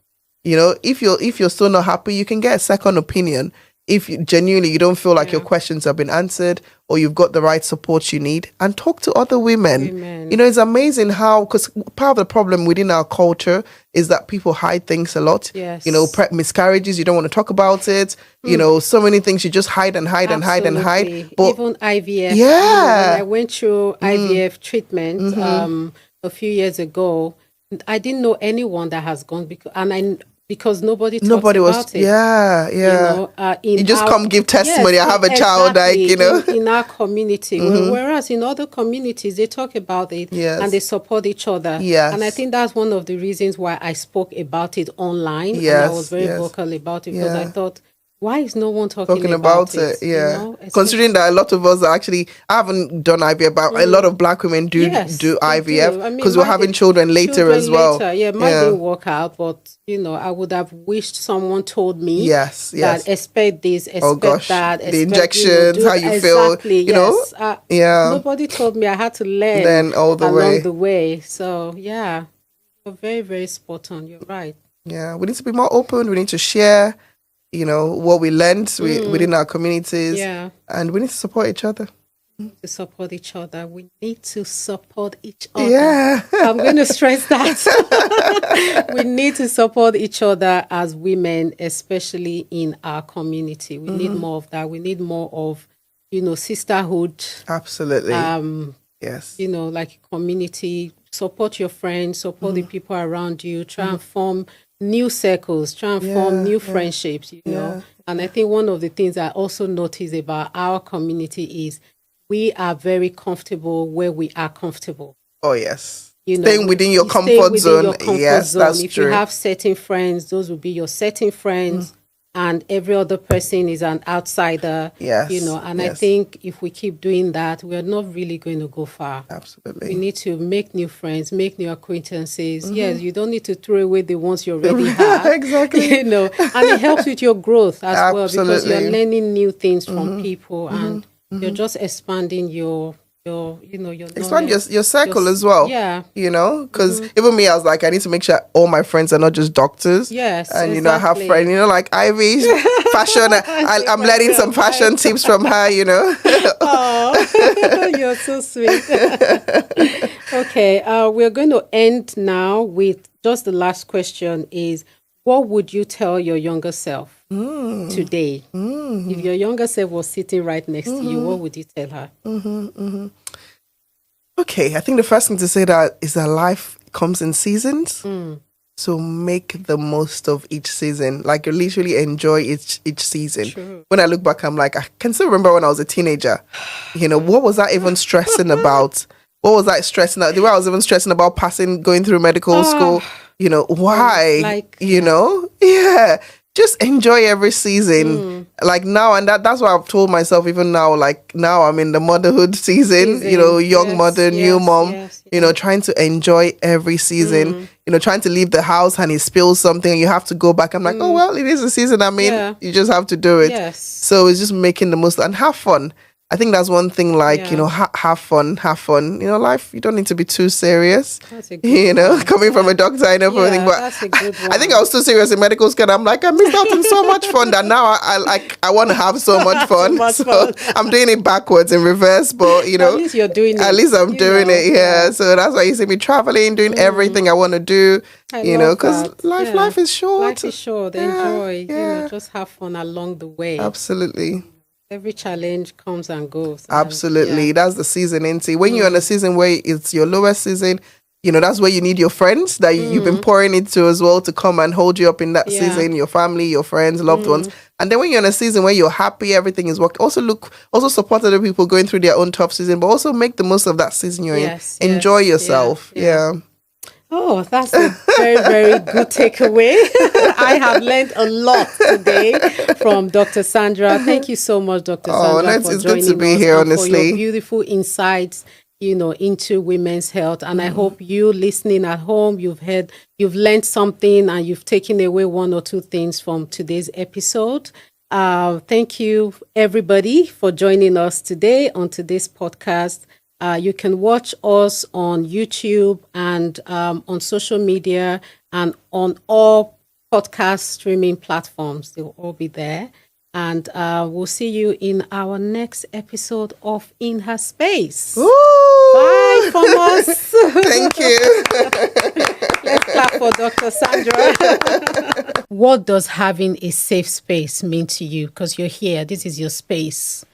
If you're still not happy, you can get a second opinion. If genuinely you don't feel like your questions have been answered or you've got the right support you need, and talk to other women. It's amazing how, because part of the problem within our culture is that people hide things a lot. Miscarriages, you don't want to talk about it. So many things you just hide and hide and hide and hide. But even IVF. When I went through IVF treatment a few years ago, I didn't know anyone that has gone because nobody talks about it. You just come give testimony. I have a child, in our community. Whereas in other communities, they talk about it and they support each other. And I think that's one of the reasons why I spoke about it online. And I was very vocal about it because I thought, why is no one talking about it? Considering that a lot of us are actually, I haven't done IVF, but a lot of Black women do IVF because we're having children later as well. Mine didn't work out, but I would have wished someone told me that expect this, expect that, the injections, how you feel, nobody told me. I had to learn along the way. So you're very, very spot on. You're right. We need to be more open. We need to share. what we learned within our communities. Yeah. And we need to support each other. To support each other. We need to support each other. Yeah. I'm going to stress that. We need to support each other as women, especially in our community. We need more of that. We need more of, sisterhood. Absolutely. Yes. Like community. Support your friends, support the people around you, try and form new circles, try and form new friendships, know. And I think one of the things I also notice about our community is we are very comfortable where we are comfortable. Oh, yes. Staying within your comfort zone. Yes, that's if true. you have certain friends, those will be your certain friends. And every other person is an outsider. Yes. And I think if we keep doing that, we're not really going to go far. Absolutely. We need to make new friends, make new acquaintances. Yes, you don't need to throw away the ones you already have. Exactly. And it helps with your growth as well, because you're learning new things from people and you're just expanding your expand your circle as well. Yeah. Because even me, I was like, I need to make sure all my friends are not just doctors. Yes. And, exactly. I have friends, like Ivie, fashion. I'm learning some fashion tips from her, Oh, you're so sweet. Okay. We're going to end now with just the last question is, what would you tell your younger self today? If your younger self was sitting right next to you, what would you tell her? Okay, I think the first thing to say that is that life comes in seasons. So make the most of each season. Like, you literally enjoy each season. True. When I look back, I'm like, I can still remember when I was a teenager. What was I even stressing about? What was I stressing out? The way I was even stressing about going through medical school. Why? Yeah. Just enjoy every season. Like now, and that's what I've told myself even now. Like now I'm in the motherhood season. Young mother, new mom. Trying to enjoy every season. Trying to leave the house and he spills something and you have to go back. I'm like, oh, well, it is a season. I mean, you just have to do it. Yes. So it's just making the most and have fun. I think that's one thing, like, have fun. Life, you don't need to be too serious. That's a good one. Coming from a doctor, I know everything, but that's a good one. I think I was too serious in medical school. I'm like, I missed out on so much fun that now I want to have so much fun. So I'm doing it backwards in reverse, but, At least you're doing it. At least I'm doing it, yeah. So that's why you see me traveling, doing everything I want to do, because life is short. Life is short. Enjoy. Just have fun along the way. Absolutely. Every challenge comes and goes. Absolutely. That's the season, ain't it? When you're in a season where it's your lowest season, that's where you need your friends that you've been pouring into as well to come and hold you up in that season, your family, your friends, loved ones. And then when you're in a season where you're happy, everything is working, also support other people going through their own tough season, but also make the most of that season you're in. Enjoy yourself. Yeah. Oh, that's a very, very good takeaway. I have learned a lot today from Dr. Sandra. Thank you so much, Dr. Sandra, for it's joining good to be us here, and honestly. for your beautiful insights, into women's health. And I hope you listening at home, you've learned something and you've taken away one or two things from today's episode. Thank you, everybody, for joining us today on today's podcast. You can watch us on YouTube and on social media and on all podcast streaming platforms. They will all be there. And we'll see you in our next episode of In Her Space. Ooh. Bye from us. Thank you. Let's clap for Dr. Sandra. What does having a safe space mean to you? Because you're here. This is your space.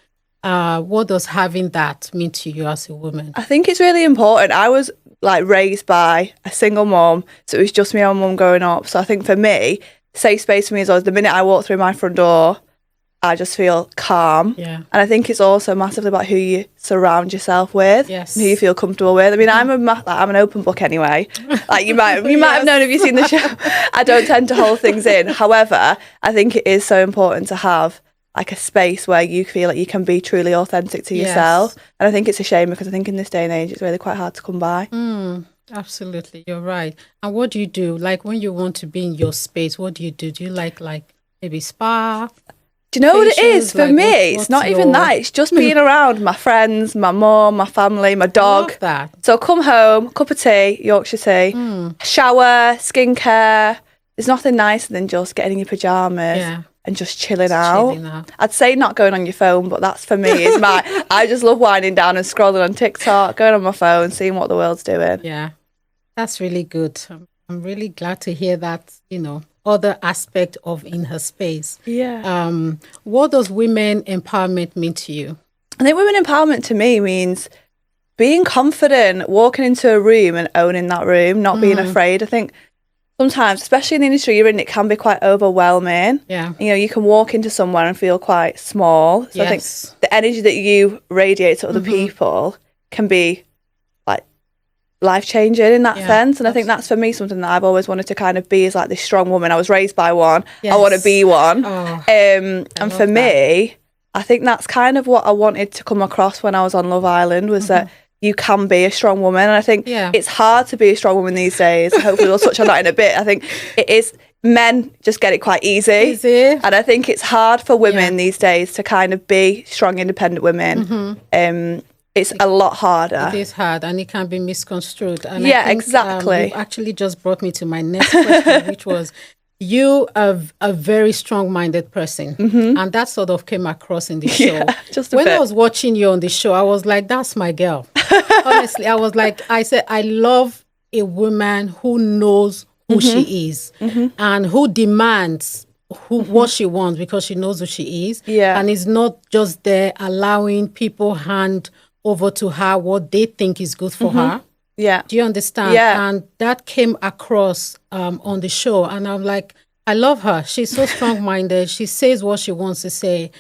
What does having that mean to you as a woman? I think it's really important. I was raised by a single mom, so it was just me and my mum growing up. So I think for me, safe space for me is always the minute I walk through my front door, I just feel calm. Yeah. And I think it's also massively about who you surround yourself with, yes, and who you feel comfortable with. I mean, I'm an open book anyway. You might have known if you've seen the show. I don't tend to hold things in. However, I think it is so important to have a space where you feel like you can be truly authentic to yourself. And I think it's a shame because I think in this day and age, it's really quite hard to come by. Absolutely. You're right. And what do you do? When you want to be in your space, what do you do? Do you like maybe spa? Do you know what it is? For me, it's not even that. It's just being around my friends, my mum, my family, my dog. Love that. So come home, cup of tea, Yorkshire tea, shower, skincare. There's nothing nicer than just getting in your pyjamas, and just chilling out. Chilling out. I'd say not going on your phone, but that's for me. Is I just love winding down and scrolling on TikTok, going on my phone, seeing what the world's doing. Yeah, that's really good. I'm really glad to hear that, other aspect of in her space. Yeah. What does women empowerment mean to you? I think women empowerment to me means being confident, walking into a room and owning that room, not being afraid. I think sometimes, especially in the industry you're in, it can be quite overwhelming. Yeah. You can walk into somewhere and feel quite small. So I think the energy that you radiate to other people can be like life-changing in that sense. And I think that's for me something that I've always wanted to kind of be, is like this strong woman. I was raised by one. I want to be one. And for me, I think that's kind of what I wanted to come across when I was on Love Island, was that you can be a strong woman. And I think it's hard to be a strong woman these days. Hopefully we'll touch on that in a bit. I think it is, men just get it quite easy. And I think it's hard for women these days to kind of be strong, independent women. It's a lot harder. It is hard, and it can be misconstrued. And yeah, I think, exactly. You actually just brought me to my next question, which was, you are a very strong-minded person, and that sort of came across in the show. Yeah, just a when bit. I was watching you on the show, I was like, that's my girl. Honestly, I said, I love a woman who knows who she is and who demands what she wants because she knows who she is. Yeah. And is not just there allowing people hand over to her what they think is good for her. Yeah. Do you understand? Yeah. And that came across on the show. And I'm like, I love her. She's so strong-minded. She says what she wants to say.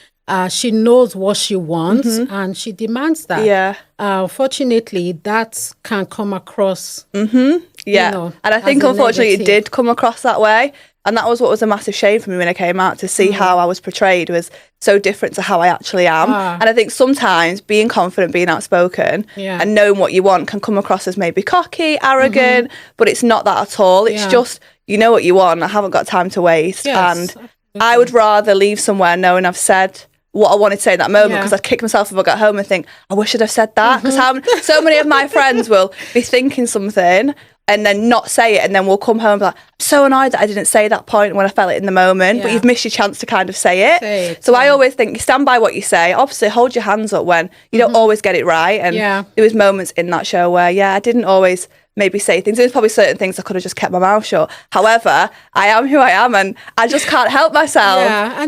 She knows what she wants and she demands that. Yeah. Fortunately, that can come across. Yeah. And I think, unfortunately, it did come across that way. And that was what was a massive shame for me when I came out, to see how I was portrayed was so different to how I actually am. And I think sometimes being confident, being outspoken and knowing what you want can come across as maybe cocky, arrogant, but it's not that at all. It's just, you know what you want. I haven't got time to waste. Yes, and I would rather leave somewhere knowing I've said what I wanted to say in that moment, because I'd kick myself if I got home and think, I wish I'd have said that. Because so many of my friends will be thinking something and then not say it, and then we'll come home and be like, I'm so annoyed that I didn't say that point when I felt it in the moment, but you've missed your chance to kind of say it. So I always think you stand by what you say. Obviously, hold your hands up when you don't always get it right. And there was moments in that show where, I didn't always maybe say things. There's probably certain things I could have just kept my mouth shut. However, I am who I am, and I just can't help myself.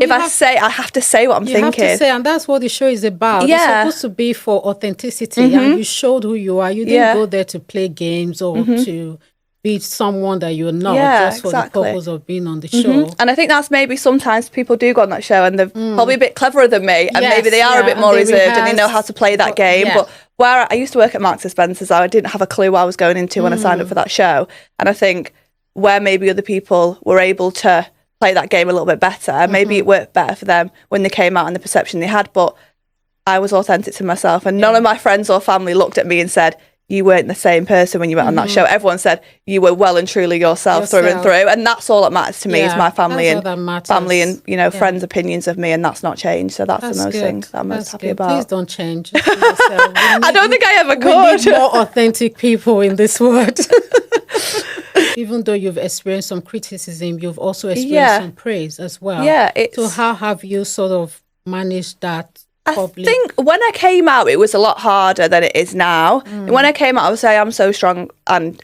If I have to say what I'm thinking. You have to say, and that's what the show is about. It's supposed to be for authenticity, and you showed who you are. You didn't go there to play games or to be someone that you're not, just for the purpose of being on the show. And I think that's maybe sometimes people do go on that show and they're probably a bit cleverer than me, and maybe they are a bit more reserved and they know how to play that game. But where I used to work at Marks and Spencer's, I didn't have a clue what I was going into when I signed up for that show. And I think where maybe other people were able to play that game a little bit better, maybe it worked better for them when they came out and the perception they had. But I was authentic to myself, and none of my friends or family looked at me and said, you weren't the same person when you went on that show. Everyone said you were well and truly yourself through and through, and that's all that matters to me, is my family and friends' opinions of me, and that's not changed. So that's the most thing that I'm most happy about. Please don't change. I don't think I ever could. We need more authentic people in this world. Even though you've experienced some criticism, you've also experienced some praise as well. So how have you sort of managed that? I think when I came out, it was a lot harder than it is now. When I came out, I would say I'm so strong, and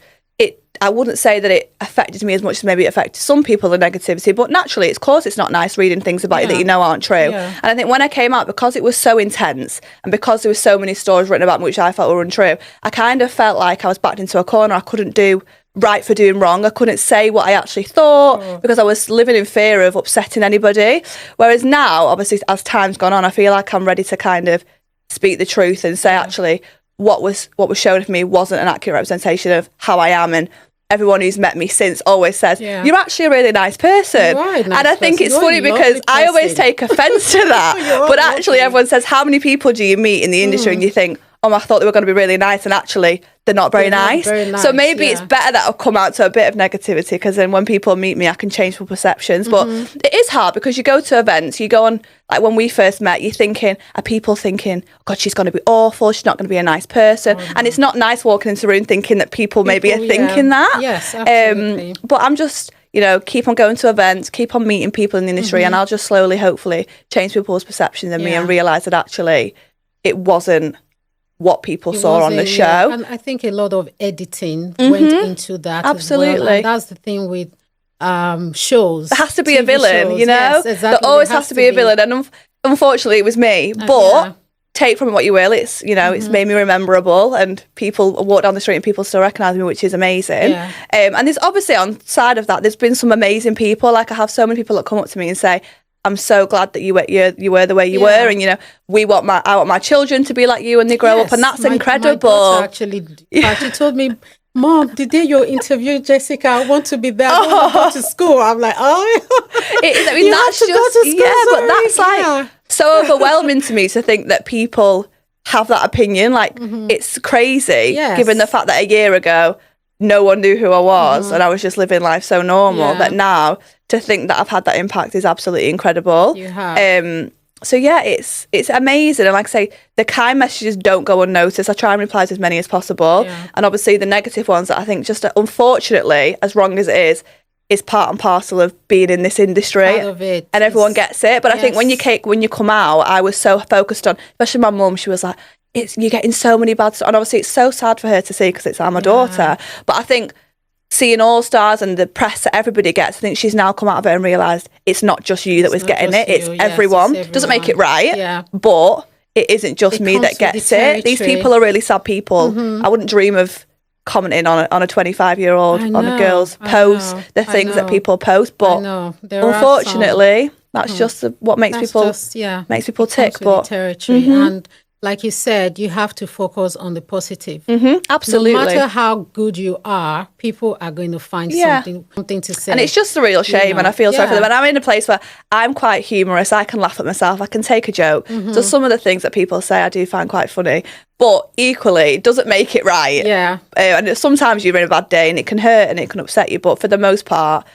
I wouldn't say that it affected me as much as maybe it affected some people, the negativity, but naturally, of course, it's not nice reading things about you that you know aren't true. And I think when I came out, because it was so intense and because there were so many stories written about me which I felt were untrue, I kind of felt like I was backed into a corner. I couldn't do right for doing wrong. I couldn't say what I actually thought because I was living in fear of upsetting anybody. Whereas now, obviously, as time's gone on, I feel like I'm ready to kind of speak the truth and say, actually, what was shown of me wasn't an accurate representation of how I am. And everyone who's met me since always says, you're actually a really nice person. And I think it's funny because I always take offence to that. But actually, everyone says, how many people do you meet in the industry and you think, I thought they were going to be really nice, and actually they're not very nice. So maybe it's better that I've come out to a bit of negativity, because then when people meet me, I can change people's perceptions. But it is hard because you go to events, you go on, like when we first met, you're thinking, are people thinking, oh God, she's going to be awful, she's not going to be a nice person. And it's not nice walking into a room thinking that people maybe are thinking that. Yes, absolutely. But I'm just, you know, keep on going to events, keep on meeting people in the industry, and I'll just slowly, hopefully, change people's perceptions of me and realise that actually it wasn't what people saw on the show. Yeah. And I think a lot of editing went into that. Absolutely. As well. And that's the thing with shows. There has to be TV a villain, shows. you know? Yes, exactly. There always has to be a villain. And unfortunately, it was me. But take from it what you will. It's, you know, it's made me rememberable, and people walk down the street and people still recognise me, which is amazing. Yeah. And there's obviously, on side of that, there's been some amazing people. Like, I have so many people that come up to me and say, I'm so glad that you were the way you were, and, you know, I want my children to be like you when they grow up, and that's incredible. My daughter actually told me, Mom, the day you interview Jessica, I want to be there. I want to go to school. I'm like, I mean, that's just, but that's like so overwhelming to me to think that people have that opinion. Like, it's crazy, given the fact that a year ago, no one knew who I was, and I was just living life so normal, that now to think that I've had that impact is absolutely incredible. You have. So yeah, it's amazing. And like I say, the kind messages don't go unnoticed. I try and reply to as many as possible. Yeah. And obviously the negative ones that I think just unfortunately, as wrong as it is part and parcel of being in this industry. Part of it. And everyone gets it. But I think when you come out, I was so focused on, especially my mum, she was like, you're getting so many bad stuff. And obviously it's so sad for her to see because it's my daughter. But I think seeing All Stars and the press that everybody gets, I think she's now come out of it and realised it's not just you that was getting it, it's everyone. Doesn't make it right, but it isn't just me that gets it. These people are really sad people. I wouldn't dream of commenting on a 25-year-old on a girl's post, the things that people post, but unfortunately that's just what makes people tick. But territory. And like you said, you have to focus on the positive. Absolutely. No matter how good you are, people are going to find something to say. And it's just a real shame, you know? And I feel sorry for them. And I'm in a place where I'm quite humorous. I can laugh at myself. I can take a joke. So some of the things that people say I do find quite funny. But equally, it doesn't make it right. Yeah. And sometimes you're in a bad day and it can hurt and it can upset you. But for the most part,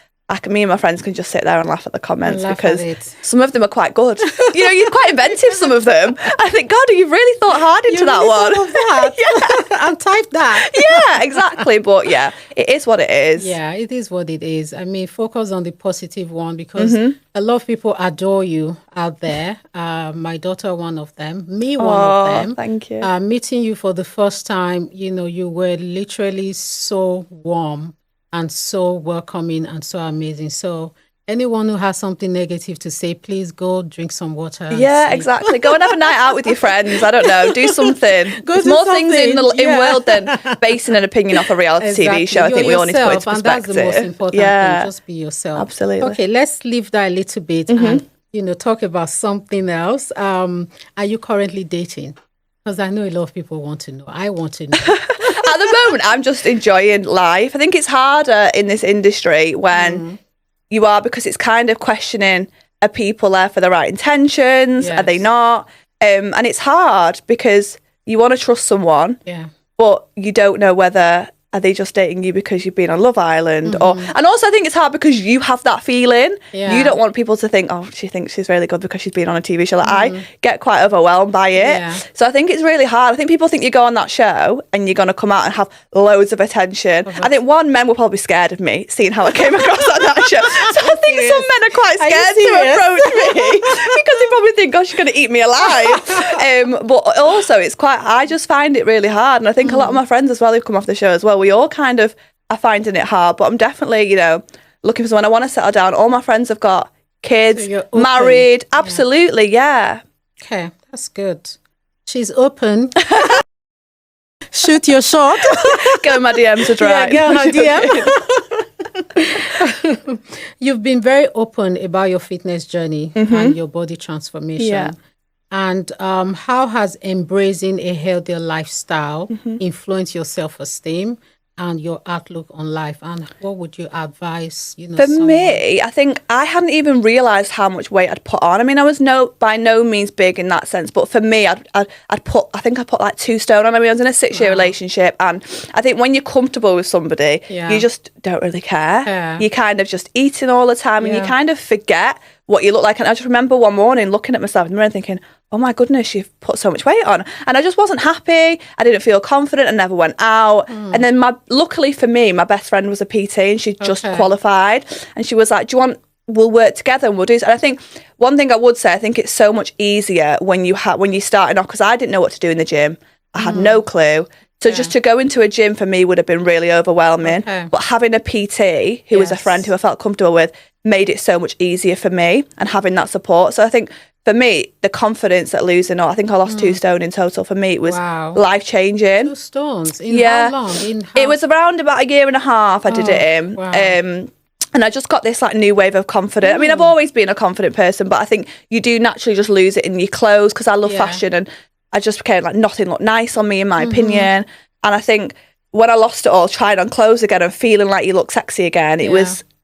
me and my friends can just sit there and laugh at the comments because some of them are quite good. You know, you're quite inventive, some of them. I think, God, you've really thought hard into that one. That. And type that. Yeah, exactly. But yeah, it is what it is. Yeah, it is what it is. I mean, focus on the positive one because a lot of people adore you out there. My daughter, one of them. Me, one of them. Thank you. Meeting you for the first time, you know, you were literally so warm and so welcoming and so amazing. So anyone who has something negative to say, please go drink some water. Yeah, exactly. Go and have a night out with your friends. I don't know. Do something. There's more things in world than basing an opinion off a reality TV show. I think we all need to put into perspective. And that's the most important thing. Just be yourself. Absolutely. Okay, let's leave that a little bit and, you know, talk about something else. Are you currently dating? Because I know a lot of people want to know. I want to know. At the moment, I'm just enjoying life. I think it's harder in this industry when you are, because it's kind of questioning, are people there for the right intentions? Yes. Are they not? And it's hard because you want to trust someone, but you don't know whether are they just dating you because you've been on Love Island and also I think it's hard because you have that feeling. You don't want people to think, oh, she thinks she's really good because she's been on a TV show. Like I get quite overwhelmed by it. So I think it's really hard. I think people think you go on that show and you're going to come out and have loads of attention. I think men were probably scared of me seeing how I came across on that show. So I think some men are quite scared to approach me because they probably think, oh, she's going to eat me alive. But also I just find it really hard, and I think a lot of my friends as well who've come off the show as well, we all kind of are finding it hard, but I'm definitely, you know, looking for someone. I want to settle down. All my friends have got kids, so married. Absolutely, yeah. Okay, that's good. She's open. Shoot your shot. Go in my DMs are dry. Yeah, go in my DM. You've been very open about your fitness journey and your body transformation. Yeah. And how has embracing a healthier lifestyle influenced your self-esteem and your outlook on life? And what would you advise, you know, for me, I think I hadn't even realised how much weight I'd put on. I mean, I was by no means big in that sense, but for me, I put like 2 stone on. I mean, I was in a 6-year relationship, and I think when you're comfortable with somebody, you just don't really care. You kind of just eating all the time, and you kind of forget what you look like. And I just remember one morning looking at myself in the mirror and thinking, oh my goodness, you've put so much weight on. And I just wasn't happy. I didn't feel confident. I never went out. And then luckily for me, my best friend was a PT and she just qualified. And she was like, we'll work together and we'll do this. And I think one thing I would say, I think it's so much easier when you're starting off, because I didn't know what to do in the gym. I had no clue. So just to go into a gym for me would have been really overwhelming. But having a PT who was a friend who I felt comfortable with made it so much easier for me, and having that support. So I think for me, the confidence at losing, I think I lost 2 stone in total. For me, it was life changing. 2 stones? In how long? It was around about 1.5 years I did it in. Wow. And I just got this like new wave of confidence. I mean, I've always been a confident person, but I think you do naturally just lose it in your clothes, because I love fashion, and I just became like, nothing looked nice on me, in my opinion. And I think when I lost it all, trying on clothes again and feeling like you look sexy again,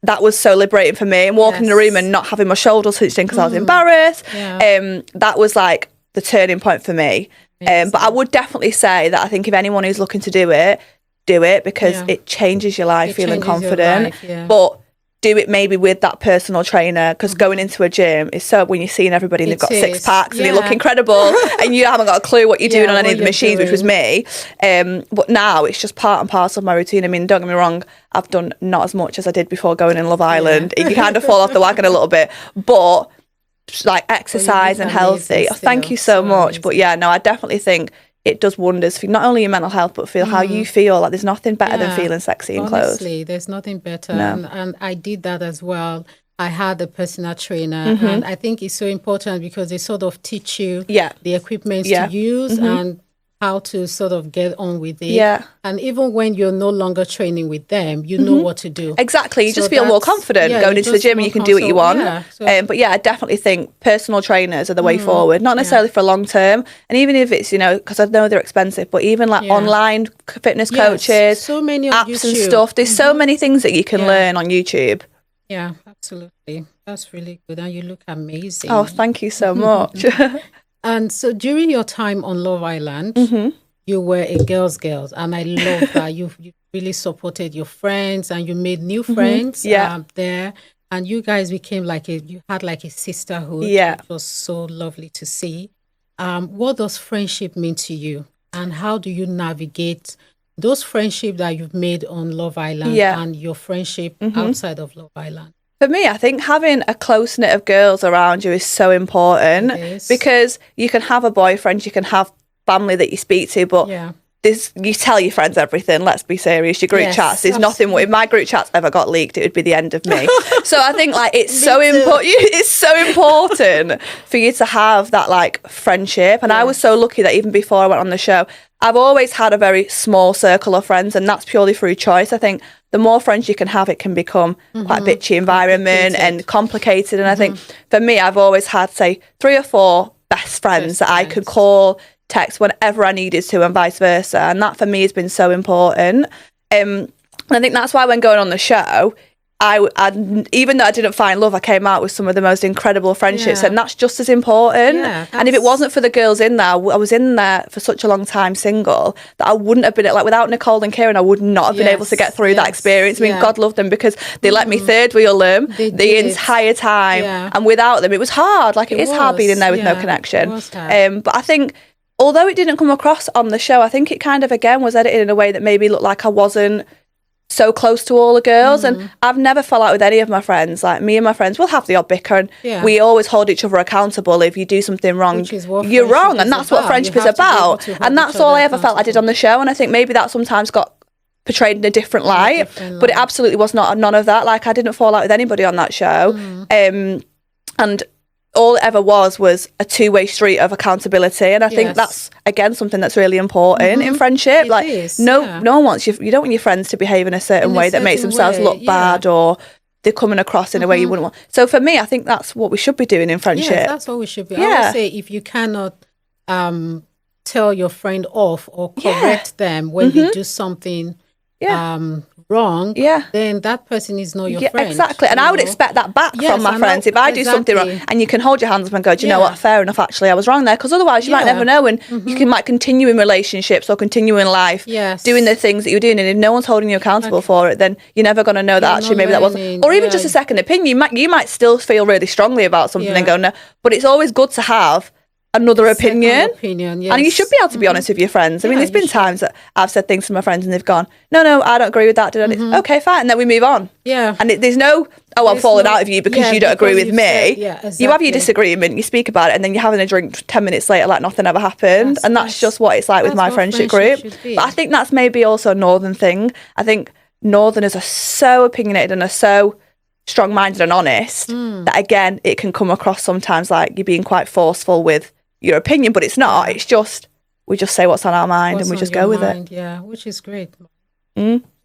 that was so liberating for me. And walking in the room and not having my shoulders hunched in because I was embarrassed. That was like the turning point for me. But I would definitely say that I think if anyone who's looking to do it because it changes your life, feeling confident. But do it maybe with that personal trainer, because going into a gym is so, when you're seeing everybody and they've got 6 packs and they look incredible and you haven't got a clue what you're doing on any of the machines, which was me. But now it's just part and parcel of my routine. I mean, don't get me wrong, I've done not as much as I did before going in Love Island. You kind of fall off the wagon a little bit, but like exercise and healthy. Thank you so much. Amazing. But I definitely think it does wonders for not only your mental health, but feel how you feel. Like there's nothing better than feeling sexy in clothes. Honestly, there's nothing better. No. And I did that as well. I had a personal trainer, and I think it's so important because they sort of teach you the equipment to use and how to sort of get on with it. And even when you're no longer training with them, you know what to do. Exactly. You just feel more confident going into the gym, and you can do what you want. But I definitely think personal trainers are the way forward, not necessarily for long term. And even if it's, because I know they're expensive, but even like online fitness coaches, so many apps YouTube. And stuff. There's so many things that you can learn on YouTube. Yeah, absolutely. That's really good. And you look amazing. Oh, thank you so much. And so during your time on Love Island, you were a girl's girl. And I love that you really supported your friends and you made new friends there. And you guys became you had like a sisterhood. Yeah. It was so lovely to see. What does friendship mean to you? And how do you navigate those friendships that you've made on Love Island and your friendship outside of Love Island? For me, I think having a close knit of girls around you is so important, because you can have a boyfriend, you can have family that you speak to, but you tell your friends everything. Let's be serious. Your group chats, there's nothing. If my group chats ever got leaked, it would be the end of me. So I think it's so important. It's so important for you to have that friendship. And I was so lucky that even before I went on the show, I've always had a very small circle of friends, and that's purely through choice. I think the more friends you can have, it can become quite a bitchy environment and complicated. And I think for me, I've always had, say, 3 or 4 best friends that I could call, text whenever I needed to, and vice versa. And that for me has been so important. And I think that's why when going on the show, I even though I didn't find love, I came out with some of the most incredible friendships, and that's just as important. And if it wasn't for the girls in there, I was in there for such a long time single that I wouldn't have been without Nicole and Kieran, I would not have been able to get through that experience. I mean, God love them, because they let me third wheel them the entire time, and without them it was hard. It is hard being in there with no connection. But I think although it didn't come across on the show, I think it kind of again was edited in a way that maybe looked like I wasn't so close to all the girls. And I've never fell out with any of my friends. Me and my friends will have the odd bicker, and we always hold each other accountable. If you do something wrong, you're wrong, and that's what friendship is about. And that's all I ever felt I did on the show. And I think maybe that sometimes got portrayed in a different light, but it absolutely was none of that. I didn't fall out with anybody on that show. And all it ever was a two-way street of accountability. And I think that's, again, something that's really important in friendship. No one wants you don't want your friends to behave in a certain way that makes themselves look bad, or they're coming across in a way you wouldn't want. So for me, I think that's what we should be doing in friendship. Yes, that's what we should be. I would say if you cannot tell your friend off or correct them when they do something wrong, Yeah. then that person is not your Yeah, friend. exactly. And I would expect that back Yes, from my and friends. If I do something wrong, and you can hold your hands up and go, do you know Yeah. what, fair enough, actually, I was wrong there. Because otherwise you might Yeah. never know. And you can might continue in relationships or continue in life Yes. doing the things that you're doing. And if no one's holding you accountable for it, then you're never going to know that You're actually not maybe that wasn't. learning. Or even Yeah. just a second opinion. You might still feel really strongly about something and Yeah. go, no. But it's always good to have another Second opinion. opinion, And you yes. should be able to be honest with your friends. I mean, Yeah, there's been you should. times that I've said things to my friends and they've gone, no, I don't agree with that. Okay, fine. And then we move on. Yeah. And there's no, I'm There's falling no- out of you because yeah, you don't agree because with you've me. said- yeah, You have exactly. your disagreement, you speak about it, and then you're having a drink 10 minutes later like nothing ever happened. That's- And that's just what it's like with that's my what friendship friendship group. should be. But I think that's maybe also a northern thing. I think northerners are so opinionated and are so strong-minded and honest Hmm. that, again, it can come across sometimes like you're being quite forceful with your opinion, but it's not. It's just, we just say what's on our mind What's and we on just your go with mind, it. Yeah, which is great.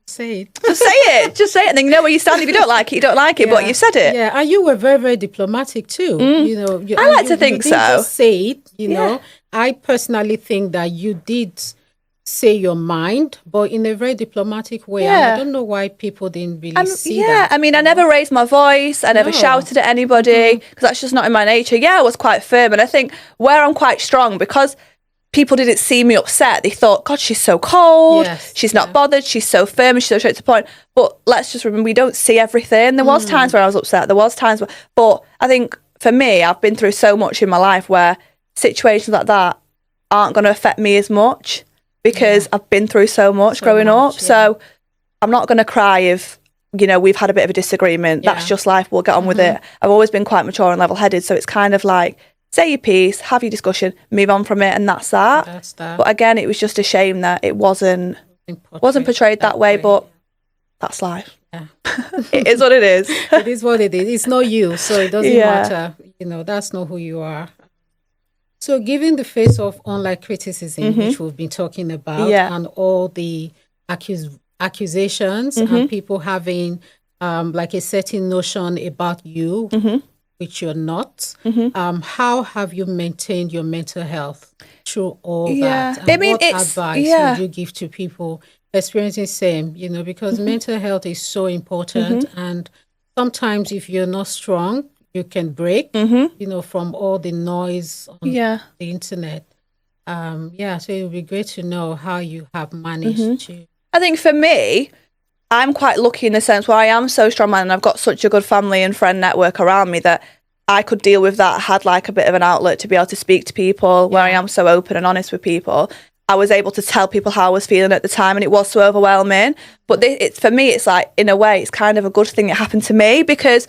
Say it. Just say it. Just say it. And then you know where you stand. If you don't like it, you don't like it, but you've said it. Yeah, and you were very, very diplomatic too. You know, I and like to think you didn't so. just say it. You know, I personally think that you did say your mind, but in a very diplomatic way. And Yeah. I don't know why people didn't really see Yeah, that. I mean, I never raised my voice. I never No. shouted at anybody because that's just not in my nature. Yeah, I was quite firm. And I think where I'm quite strong, because people didn't see me upset, they thought, God, she's so cold. Yes, She's not bothered. She's so firm and she's so straight to the point. But let's just remember, we don't see everything. There was times where I was upset. There was times where, but I think for me, I've been through so much in my life where situations like that aren't going to affect me as much because I've been through so much growing up. yeah. So I'm not going to cry if, you know, we've had a bit of a disagreement. That's just life. We'll get on with it. I've always been quite mature and level-headed. So it's kind of like, say your piece, have your discussion, move on from it, and that's that. That's that. But again, it was just a shame that it wasn't portrayed that way, but that's life. Yeah. It is what it is. It is what it is. It's not you, so it doesn't Yeah. matter. You know, that's not who you are. So, given the face of online criticism, which we've been talking about, Yeah. and all the accusations and people having like a certain notion about you, which you're not, how have you maintained your mental health through all that? And I mean, what it's- advice yeah. would you give to people experiencing same? You know, because mental health is so important, and sometimes if you're not strong, you can break. You know, from all the noise on Yeah. the internet. So it would be great to know how you have managed to. I think for me, I'm quite lucky in the sense where I am so strong and I've got such a good family and friend network around me that I could deal with that. I had like a bit of an outlet to be able to speak to people where I am so open and honest with people. I was able to tell people how I was feeling at the time and it was so overwhelming. But for me, it's like, in a way, it's kind of a good thing it happened to me because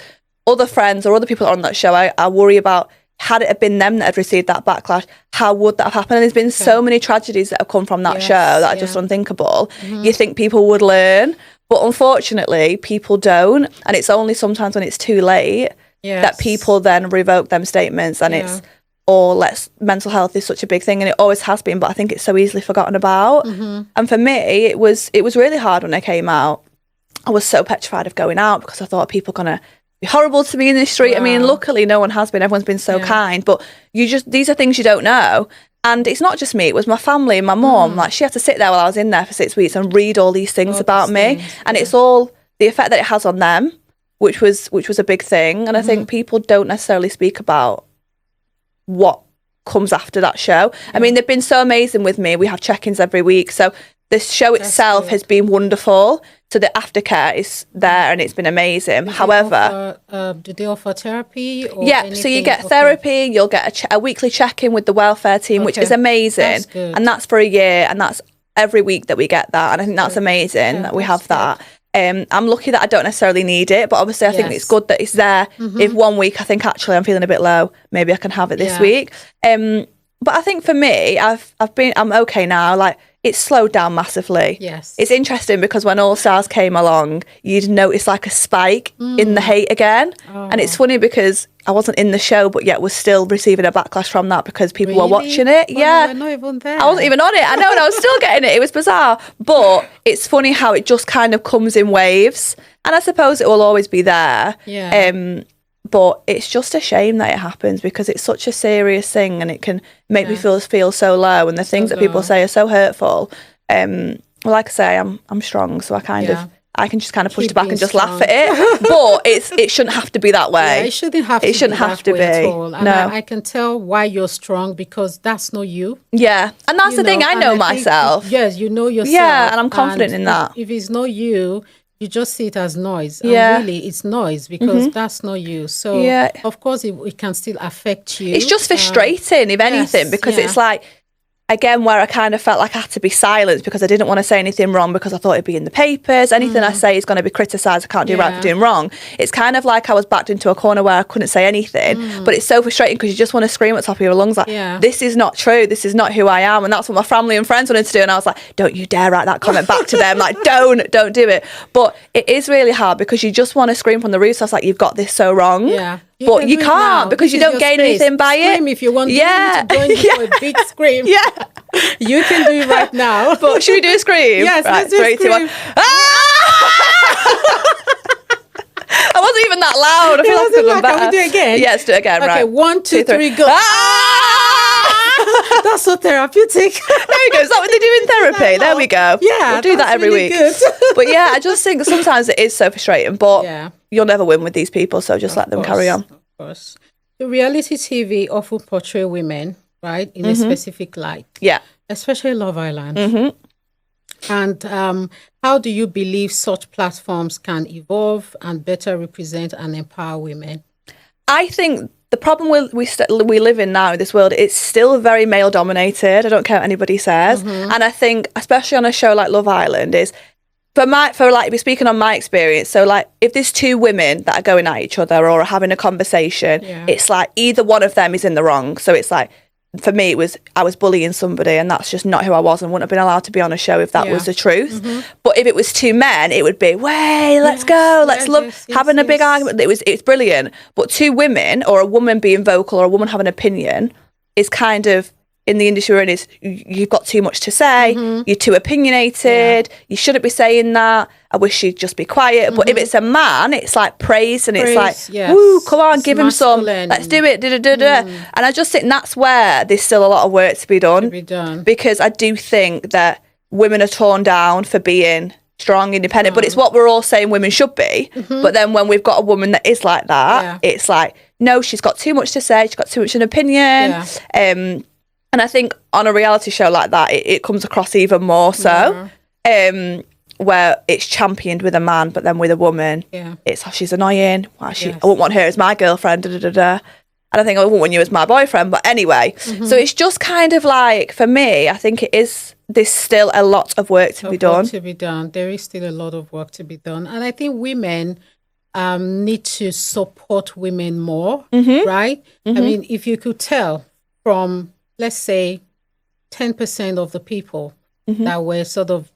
other friends or other people on that show, I worry about, had it have been them that had received that backlash, how would that have happened? And there's been so many tragedies that have come from that show that are just unthinkable. You think people would learn, but unfortunately, people don't. And it's only sometimes when it's too late that people then revoke them statements and it's, mental health is such a big thing and it always has been, but I think it's so easily forgotten about. And for me, it was really hard when I came out. I was so petrified of going out because I thought people going to be horrible to me in the street. I mean, luckily no one has been. Everyone's been so kind, but these are things you don't know. And it's not just me, it was my family and my mum. Like, she had to sit there while I was in there for 6 weeks and read all these things about me. And it's all the effect that it has on them, which was a big thing. And I think people don't necessarily speak about what comes after that show. I mean, they've been so amazing with me. We have check-ins every week. So the show itself has been wonderful. So the aftercare is there and it's been amazing. However, do they offer therapy? Or so you get therapy, you'll get a weekly check-in with the welfare team, which is amazing. That's good. And that's for a year and that's every week that we get that. And I think that's amazing that we have that. I'm lucky that I don't necessarily need it, but obviously I think it's good that it's there. If 1 week I think actually I'm feeling a bit low, maybe I can have it this week. But I think for me, I'm okay now. Like, it's slowed down massively. Yes. It's interesting because when All Stars came along, you'd notice like a spike in the hate again. And it's funny because I wasn't in the show, but yet was still receiving a backlash from that because people were watching it. Well, you were not even there. I wasn't even on it. I know, and I was still getting it. It was bizarre. But it's funny how it just kind of comes in waves. And I suppose it will always be there. Yeah. But it's just a shame that it happens because it's such a serious thing and it can make me feel so low. And the things that people say are so hurtful. Like I say, I'm strong, so I kind of I can just kind of push Keep it back being and just strong. laugh at it. But it shouldn't have to be that way. Yeah, it shouldn't have It to shouldn't be have that to way at be. all. And No. I can tell why you're strong, because that's not you. Yeah. And that's the thing. I and know think myself. yes, you know yourself. Yeah, and I'm confident in that. If it's not you, you just see it as noise. Yeah. And really, it's noise because that's not you. So, Yeah. of course, it can still affect you. It's just frustrating, if anything, because it's like, again, where I kind of felt like I had to be silenced because I didn't want to say anything wrong because I thought it'd be in the papers. Anything I say is going to be criticised. I can't do right for doing wrong. It's kind of like I was backed into a corner where I couldn't say anything. But it's so frustrating because you just want to scream at the top of your lungs like, this is not true. This is not who I am. And that's what my family and friends wanted to do. And I was like, don't you dare write that comment back to them. Like, don't do it. But it is really hard because you just want to scream from the rooftops like, you've got this so wrong. Yeah. But you can't because you don't gain anything by it. Scream if you want. Yeah. To join you for a big scream. Yeah. You can do it right now. But should we do a scream? Yes, right, let's do a scream. 3, 2, 1. I wasn't even that loud. I feel like I could have done better. Can we do it again? Yeah, let's do it again. Okay, right. 1, 2, 3, go. That's so therapeutic. There we go. Is that what they do in therapy? There we go. Yeah, we'll do that every really week. Good. But yeah, I just think sometimes it is so frustrating. But you'll never win with these people, so just let them carry on. Of course. The reality TV often portray women, right, in a specific light. Yeah. Especially Love Island. And how do you believe such platforms can evolve and better represent and empower women? I think the problem we live in now in this world, it's still very male dominated. I don't care what anybody says. And I think, especially on a show like Love Island, is speaking on my experience, so like if there's two women that are going at each other or are having a conversation, it's like either one of them is in the wrong. So it's like, for me, I was bullying somebody, and that's just not who I was, and wouldn't have been allowed to be on a show if that was the truth. But if it was two men, it would be, way, let's go, let's having a big argument. It's brilliant. But two women, or a woman being vocal, or a woman having an opinion, is kind of, in the industry we're in, is you've got too much to say, you're too opinionated, you shouldn't be saying that, I wish you'd just be quiet. But if it's a man, it's like praise, and it's like, woo, come on, give him some, let's do it, And I just think that's where there's still a lot of work to be done. Because I do think that women are torn down for being strong, independent, but it's what we're all saying women should be. But then when we've got a woman that is like that, it's like, no, she's got too much to say, she's got too much an opinion. And I think on a reality show like that, it comes across even more so, where it's championed with a man, but then with a woman, it's, oh, she's annoying. I wouldn't want her as my girlfriend. And I think I wouldn't want you as my boyfriend. But anyway, so it's just kind of like, for me, I think there's still a lot of work to be done. There is still a lot of work to be done. And I think women need to support women more, right? I mean, if you could tell from, let's say, 10% of the people that were sort of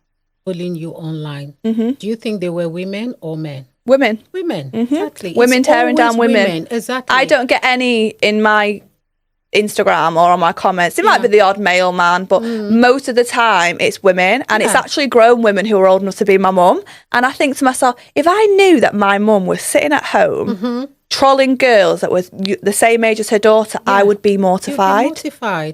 bullying you online, do you think they were women or men? Women. Exactly. Women tearing down women. Exactly. I don't get any in my Instagram or on my comments. It might be the odd male man, but most of the time it's women, and it's actually grown women who are old enough to be my mum. And I think to myself, if I knew that my mum was sitting at home trolling girls that were the same age as her daughter, I would be mortified.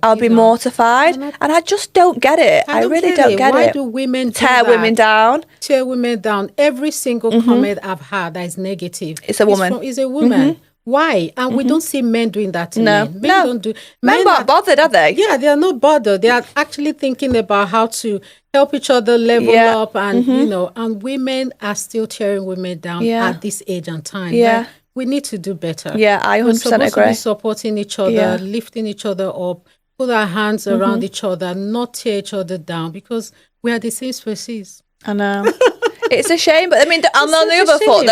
I'll be mortified. And I just don't get it. I really don't get it. Why do women tear women down? Tear women down. Every single comment I've had that is negative, it's a woman. It's a woman. Why? And we don't see men doing that to men. Men don't do. Men aren't bothered, are they? Yeah, they are not bothered. They are actually thinking about how to help each other level up, and and women are still tearing women down at this age and time. Yeah. We need to do better. Yeah, I 100% agree. We're supposed to be supporting each other, lifting each other up, put our hands around each other, not tear each other down, because we are the same species. I know. It's a shame, but I mean, on the other foot,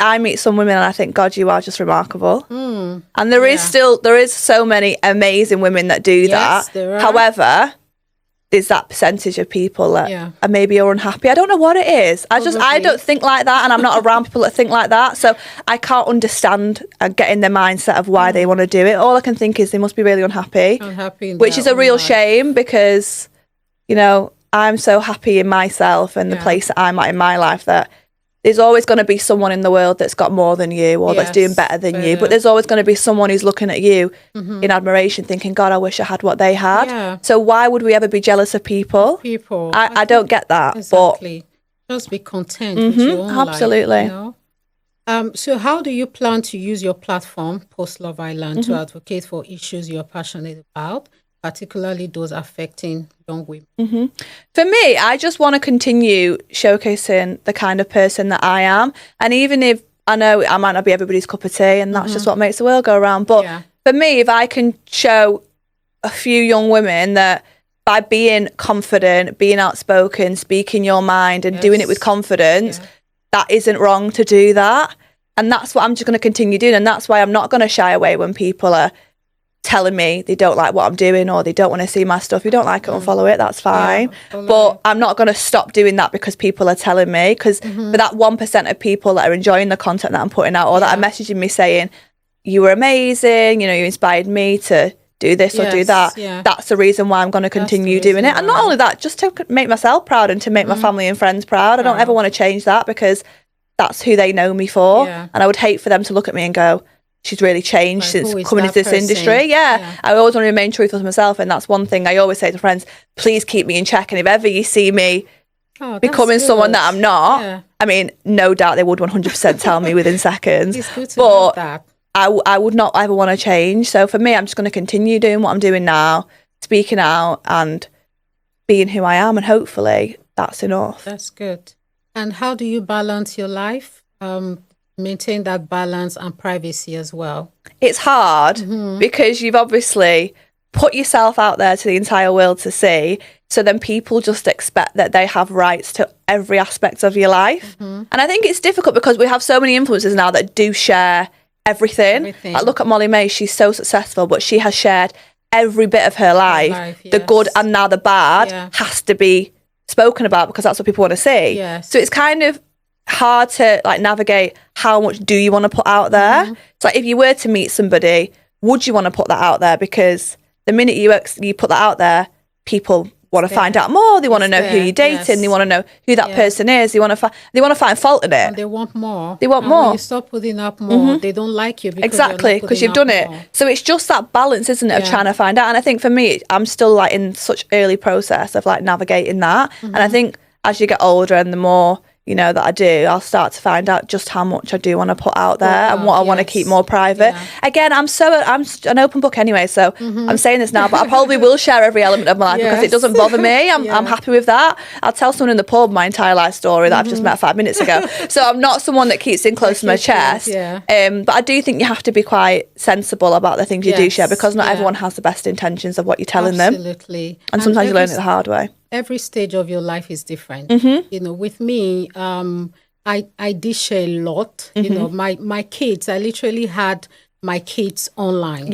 I meet some women and I think, God, you are just remarkable. And there is so many amazing women that do that. There are. However, there's that percentage of people that are maybe are unhappy. I don't know what it is. I don't think like that, and I'm not around people that think like that. So I can't understand and get in their mindset of why they want to do it. All I can think is they must be really unhappy. Which is a real shame, because, I'm so happy in myself and the place that I'm at in my life, that there's always going to be someone in the world that's got more than you, or that's doing better than you. But there's always going to be someone who's looking at you in admiration, thinking, God, I wish I had what they had. So why would we ever be jealous of people? I don't get that. Exactly. Just be content with your own absolutely. life. So how do you plan to use your platform, Post Love Island, to advocate for issues you're passionate about, particularly those affecting young women? For me, I just want to continue showcasing the kind of person that I am. And even if I know I might not be everybody's cup of tea, and that's just what makes the world go around. But for me, if I can show a few young women that by being confident, being outspoken, speaking your mind and doing it with confidence, that isn't wrong to do that. And that's what I'm just going to continue doing. And that's why I'm not going to shy away when people are telling me they don't like what I'm doing or they don't want to see my stuff. If you don't like it, unfollow it, that's fine. But I'm not going to stop doing that because people are telling me. Because for that 1% of people that are enjoying the content that I'm putting out or that are messaging me saying, you were amazing, you know, you inspired me to do this or do that. That's the reason why I'm going to continue doing it. And not only that, just to make myself proud and to make my family and friends proud. I don't ever want to change that because that's who they know me for. And I would hate for them to look at me and go, she's really changed since coming into this industry. I always want to remain truthful to myself. And that's one thing I always say to friends, please keep me in check. And if ever you see me becoming someone that I'm not, I mean, no doubt they would 100% tell me within seconds. It's good to know that. I would not ever want to change. So for me, I'm just going to continue doing what I'm doing now, speaking out and being who I am. And hopefully that's enough. That's good. And how do you balance your life? Maintain that balance and privacy as well. It's hard because you've obviously put yourself out there to the entire world to see. So then people just expect that they have rights to every aspect of your life. And I think it's difficult because we have so many influencers now that do share everything. Like, look at Molly May, she's so successful, but she has shared every bit of her life. The good and now the bad has to be spoken about because that's what people want to see. So it's kind of hard to like navigate how much do you want to put out there. It's like if you were to meet somebody, would you want to put that out there? Because the minute you put that out there, people want to find out more. They want to know who you're dating. They want to know who that person is. They want to find fault in it. And they want more. They want more. When you stop putting up more, they don't like you because you've done it. So it's just that balance, isn't it, of trying to find out. And I think for me, I'm still like in such early process of like navigating that. And I think as you get older and the more you know that I do, I'll start to find out just how much I do want to put out there and what I want to keep more private. Again, I'm an open book anyway, so I'm saying this now, but I probably will share every element of my life because it doesn't bother me. I'm happy with that. I'll tell someone in the pub my entire life story that I've just met 5 minutes ago. So I'm not someone that keeps it close to my chest. But I do think you have to be quite sensible about the things you do share because not everyone has the best intentions of what you're telling them. Absolutely. And sometimes you learn it the hard way. Every stage of your life is different. You know, with me, I did share a lot. You know, my kids, I literally had my kids online.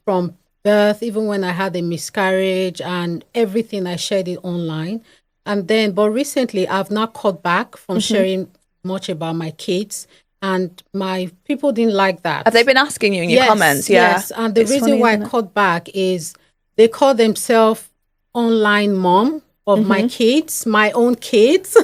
From birth, even when I had a miscarriage and everything, I shared it online. And then, but recently, I've now cut back from sharing much about my kids. And my people didn't like that. Have they been asking you in your comments? Yes. And the reason why I cut back is they call themselves online mom of my kids, my own kids.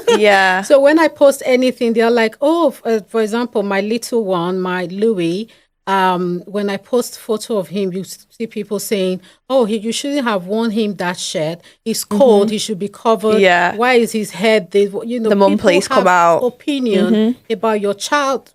So when I post anything, they're like, oh, for example, my little one, my Louis, when I post photo of him, you see people saying, oh, you shouldn't have worn him that shirt. He's cold. He should be covered. Why is his head? You know, the mom please come out. Opinion about your child,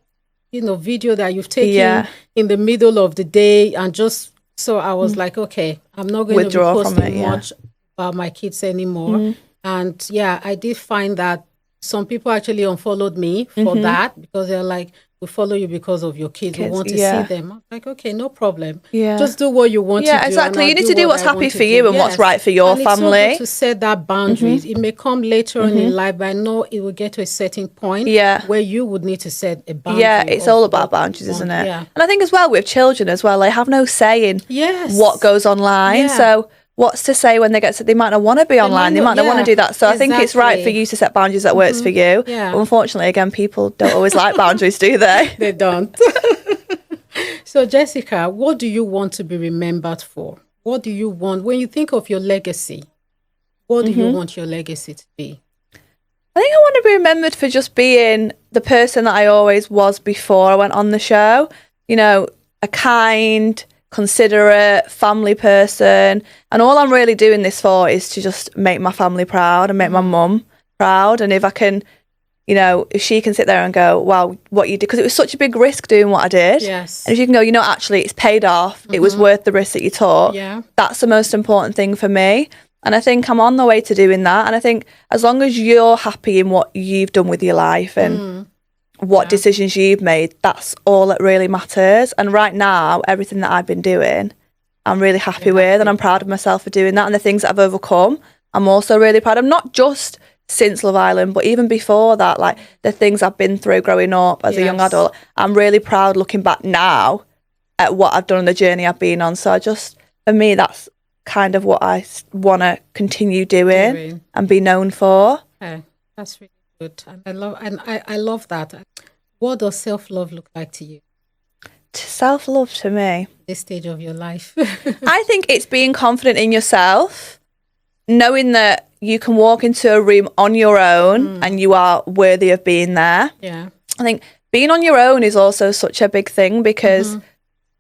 you know, video that you've taken in the middle of the day. And just, so I was like, okay, I'm not going to be posting much about my kids anymore. And I did find that some people actually unfollowed me for that because they're like, we follow you because of your kids. We want to see them. I'm like, okay, no problem. Just do what you want to do. Exactly. You need to do what's happy for you and what's right for your family. It's so good to set that boundaries. It may come later on in life, but I know it will get to a certain point where you would need to set a boundary. It's all about boundaries, isn't it? And I think as well with children as well, they have no say in what goes online. So what's to say when they might not want to be online, they might not want to do that. So I think it's right for you to set boundaries that works for you. But unfortunately, again, people don't always like boundaries, do they? They don't. So Jessica, what do you want to be remembered for? What do you want when you think of your legacy? What do you want your legacy to be? I think I want to be remembered for just being the person that I always was before I went on the show. You know, a kind, considerate family person, and all I'm really doing this for is to just make my family proud and make my mum proud. And if I can you know, if she can sit there and go, wow, what you did, because it was such a big risk doing what I did. Yes. And if you can go, you know, actually it's paid off. It was worth the risk that you took. Yeah. That's the most important thing for me. And I think I'm on the way to doing that. And I think as long as you're happy in what you've done with your life and what decisions you've made, that's all that really matters. And right now, everything that I've been doing, I'm really happy with, and I'm proud of myself for doing that. And the things that I've overcome, I'm also really proud of. Not just since Love Island, but even before that, like the things I've been through growing up as a young adult, I'm really proud looking back now at what I've done and the journey I've been on. So for me, that's kind of what I want to continue doing and be known for. Okay. That's really good. And I love that. What does self-love look like to you? Self-love to me, This stage of your life. I think it's being confident in yourself, knowing that you can walk into a room on your own and you are worthy of being there. Yeah. I think being on your own is also such a big thing, because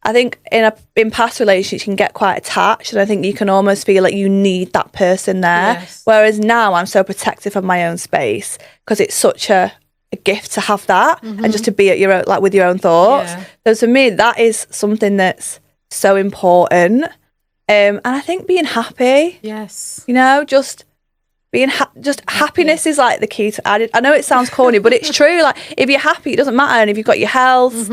I think in past relationships you can get quite attached, and I think you can almost feel like you need that person there. Yes. Whereas now I'm so protective of my own space, because it's such a gift to have that and just to be at your own, like with your own thoughts. Yeah. So to me, that is something that's so important. And I think being happy, Yes. you know, just being happiness is like the key to. I know it sounds corny, but it's true. Like if you're happy, it doesn't matter. And if you've got your health,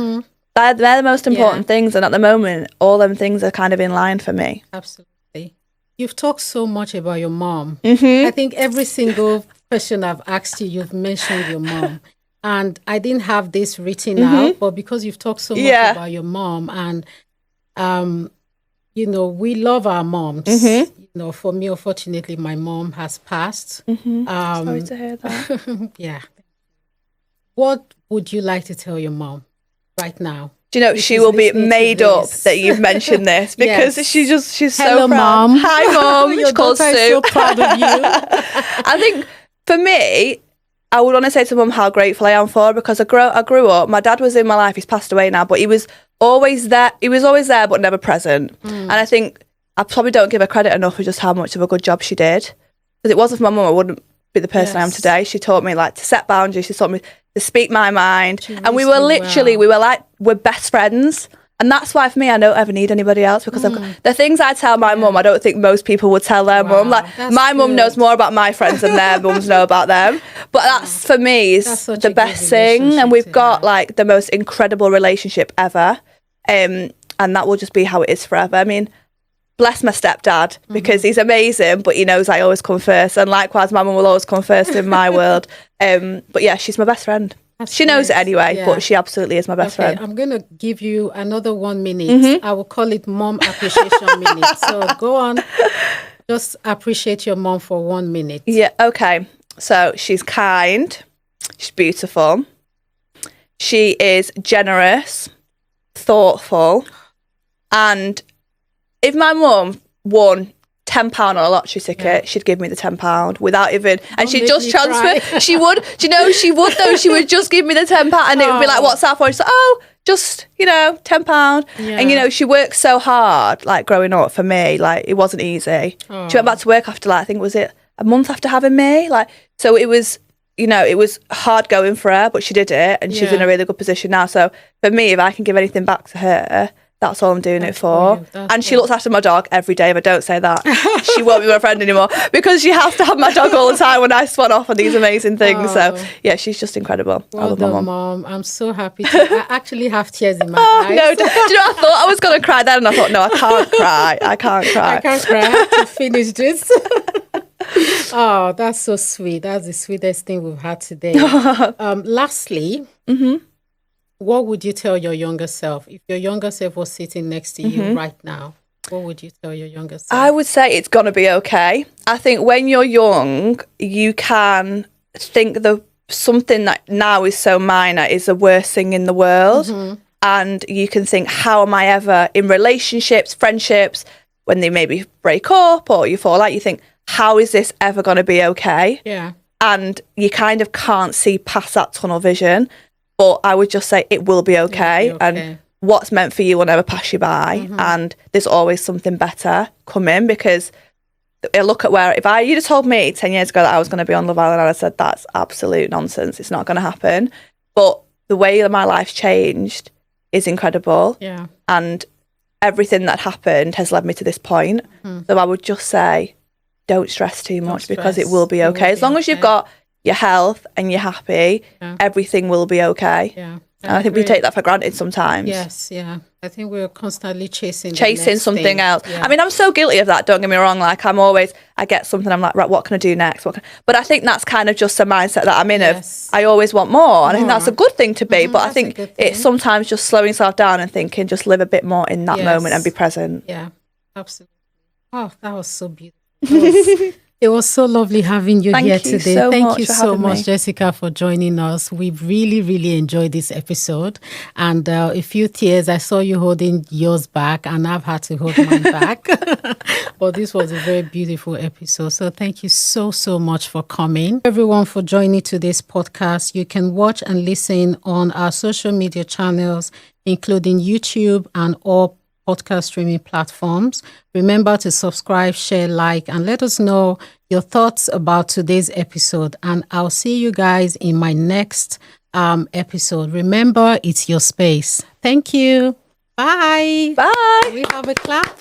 they're the most important things. And at the moment, all them things are kind of in line for me. Absolutely. You've talked so much about your mom. I think every single question I've asked you, you've mentioned your mom. And I didn't have this written out, but because you've talked so much about your mom, and you know, we love our moms. You know, for me, unfortunately, my mom has passed. Sorry to hear that. Yeah. What would you like to tell your mom right now? Do you know, she will be made up that you've mentioned this, because she's Hello, so proud. Mom. Hi, Mom. Your She's called daughter is Sue. so proud of you. I think for me, I would want to say to Mum how grateful I am for her, because I grew up, my dad was in my life, he's passed away now, but he was always there. He was always there, but never present. And I think I probably don't give her credit enough for just how much of a good job she did. Because it wasn't for my mum, I wouldn't be the person I am today. She taught me like to set boundaries. She taught me to speak my mind. And we were literally, we're best friends. And that's why for me, I don't ever need anybody else, because the things I tell my mum, I don't think most people would tell their mum. Like my mum knows more about my friends than their mums know about them. But that's for me is the best thing. And we've got like the most incredible relationship ever. And that will just be how it is forever. I mean, bless my stepdad, because he's amazing, but he knows I always come first. And likewise, my mum will always come first in my world. But yeah, she's my best friend. She knows it anyway, but she absolutely is my best friend. I'm going to give you another 1 minute. I will call it Mom Appreciation Minute. So go on. Just appreciate your mom for 1 minute. Yeah, okay. So she's kind. She's beautiful. She is generous, thoughtful. And if my mum won £10 on a lottery ticket, she'd give me the £10 without even, and she'd just transfer. She would, do you know, she would though. She would just give me the £10, and it would be like, what's that for? She's like, oh, just, you know, £10. And you know, she worked so hard, like growing up for me, like it wasn't easy. She went back to work after, like, I think was it a month after having me, like, so it was, you know, it was hard going for her, but she did it, and she's in a really good position now. So for me, if I can give anything back to her, that's all I'm doing it for. And she looks after my dog every day. If I don't say that, she won't be my friend anymore, because she has to have my dog all the time when I swan off on these amazing things. So yeah, she's just incredible. I love my mom. I'm so happy. I actually have tears in my eyes. No, do you know, I thought I was going to cry then, and I thought, no, I can't cry. I can't cry. I can't cry. I have to finish this. Oh, that's so sweet. That's the sweetest thing we've had today. Lastly, what would you tell your younger self? If your younger self was sitting next to you right now, what would you tell your younger self? I would say it's going to be okay. I think when you're young, you can think something that now is so minor is the worst thing in the world. And you can think, how am I ever in relationships, friendships, when they maybe break up or you fall out, you think, how is this ever going to be okay? Yeah. And you kind of can't see past that tunnel vision. But I would just say it will be okay. And what's meant for you will never pass you by. And there's always something better coming, because I look at where, if you'd have told me 10 years ago that I was going to be on Love Island, I'd have said, that's absolute nonsense. It's not going to happen. But the way that my life's changed is incredible. Yeah. And everything that happened has led me to this point. So I would just say, don't stress too much because it will be okay. As long as you've got your health and you're happy, everything will be okay. Yeah. And I think we take that for granted sometimes. Yes, yeah. I think we're constantly chasing something thing. else. Yeah. I mean, I'm so guilty of that, don't get me wrong. Like, I get something, I'm like, right, what can I do next? But I think that's kind of just a mindset that I'm in of, I always want more. And I think that's a good thing to be. But I think it's sometimes just slowing yourself down and thinking, just live a bit more in that moment and be present. Yeah, absolutely. Oh, that was so beautiful. It was so lovely having you here today. Thank you so much, Jessica, for joining us. We've really, really enjoyed this episode. And a few tears, I saw you holding yours back, and I've had to hold mine back. But this was a very beautiful episode. So thank you so, so much for coming. Everyone for joining today's podcast. You can watch and listen on our social media channels, including YouTube and all podcast streaming platforms. Remember to subscribe, share, like, and let us know your thoughts about today's episode. And I'll see you guys in my next episode. Remember, it's your space. Thank you. Bye. Bye. We have a clap.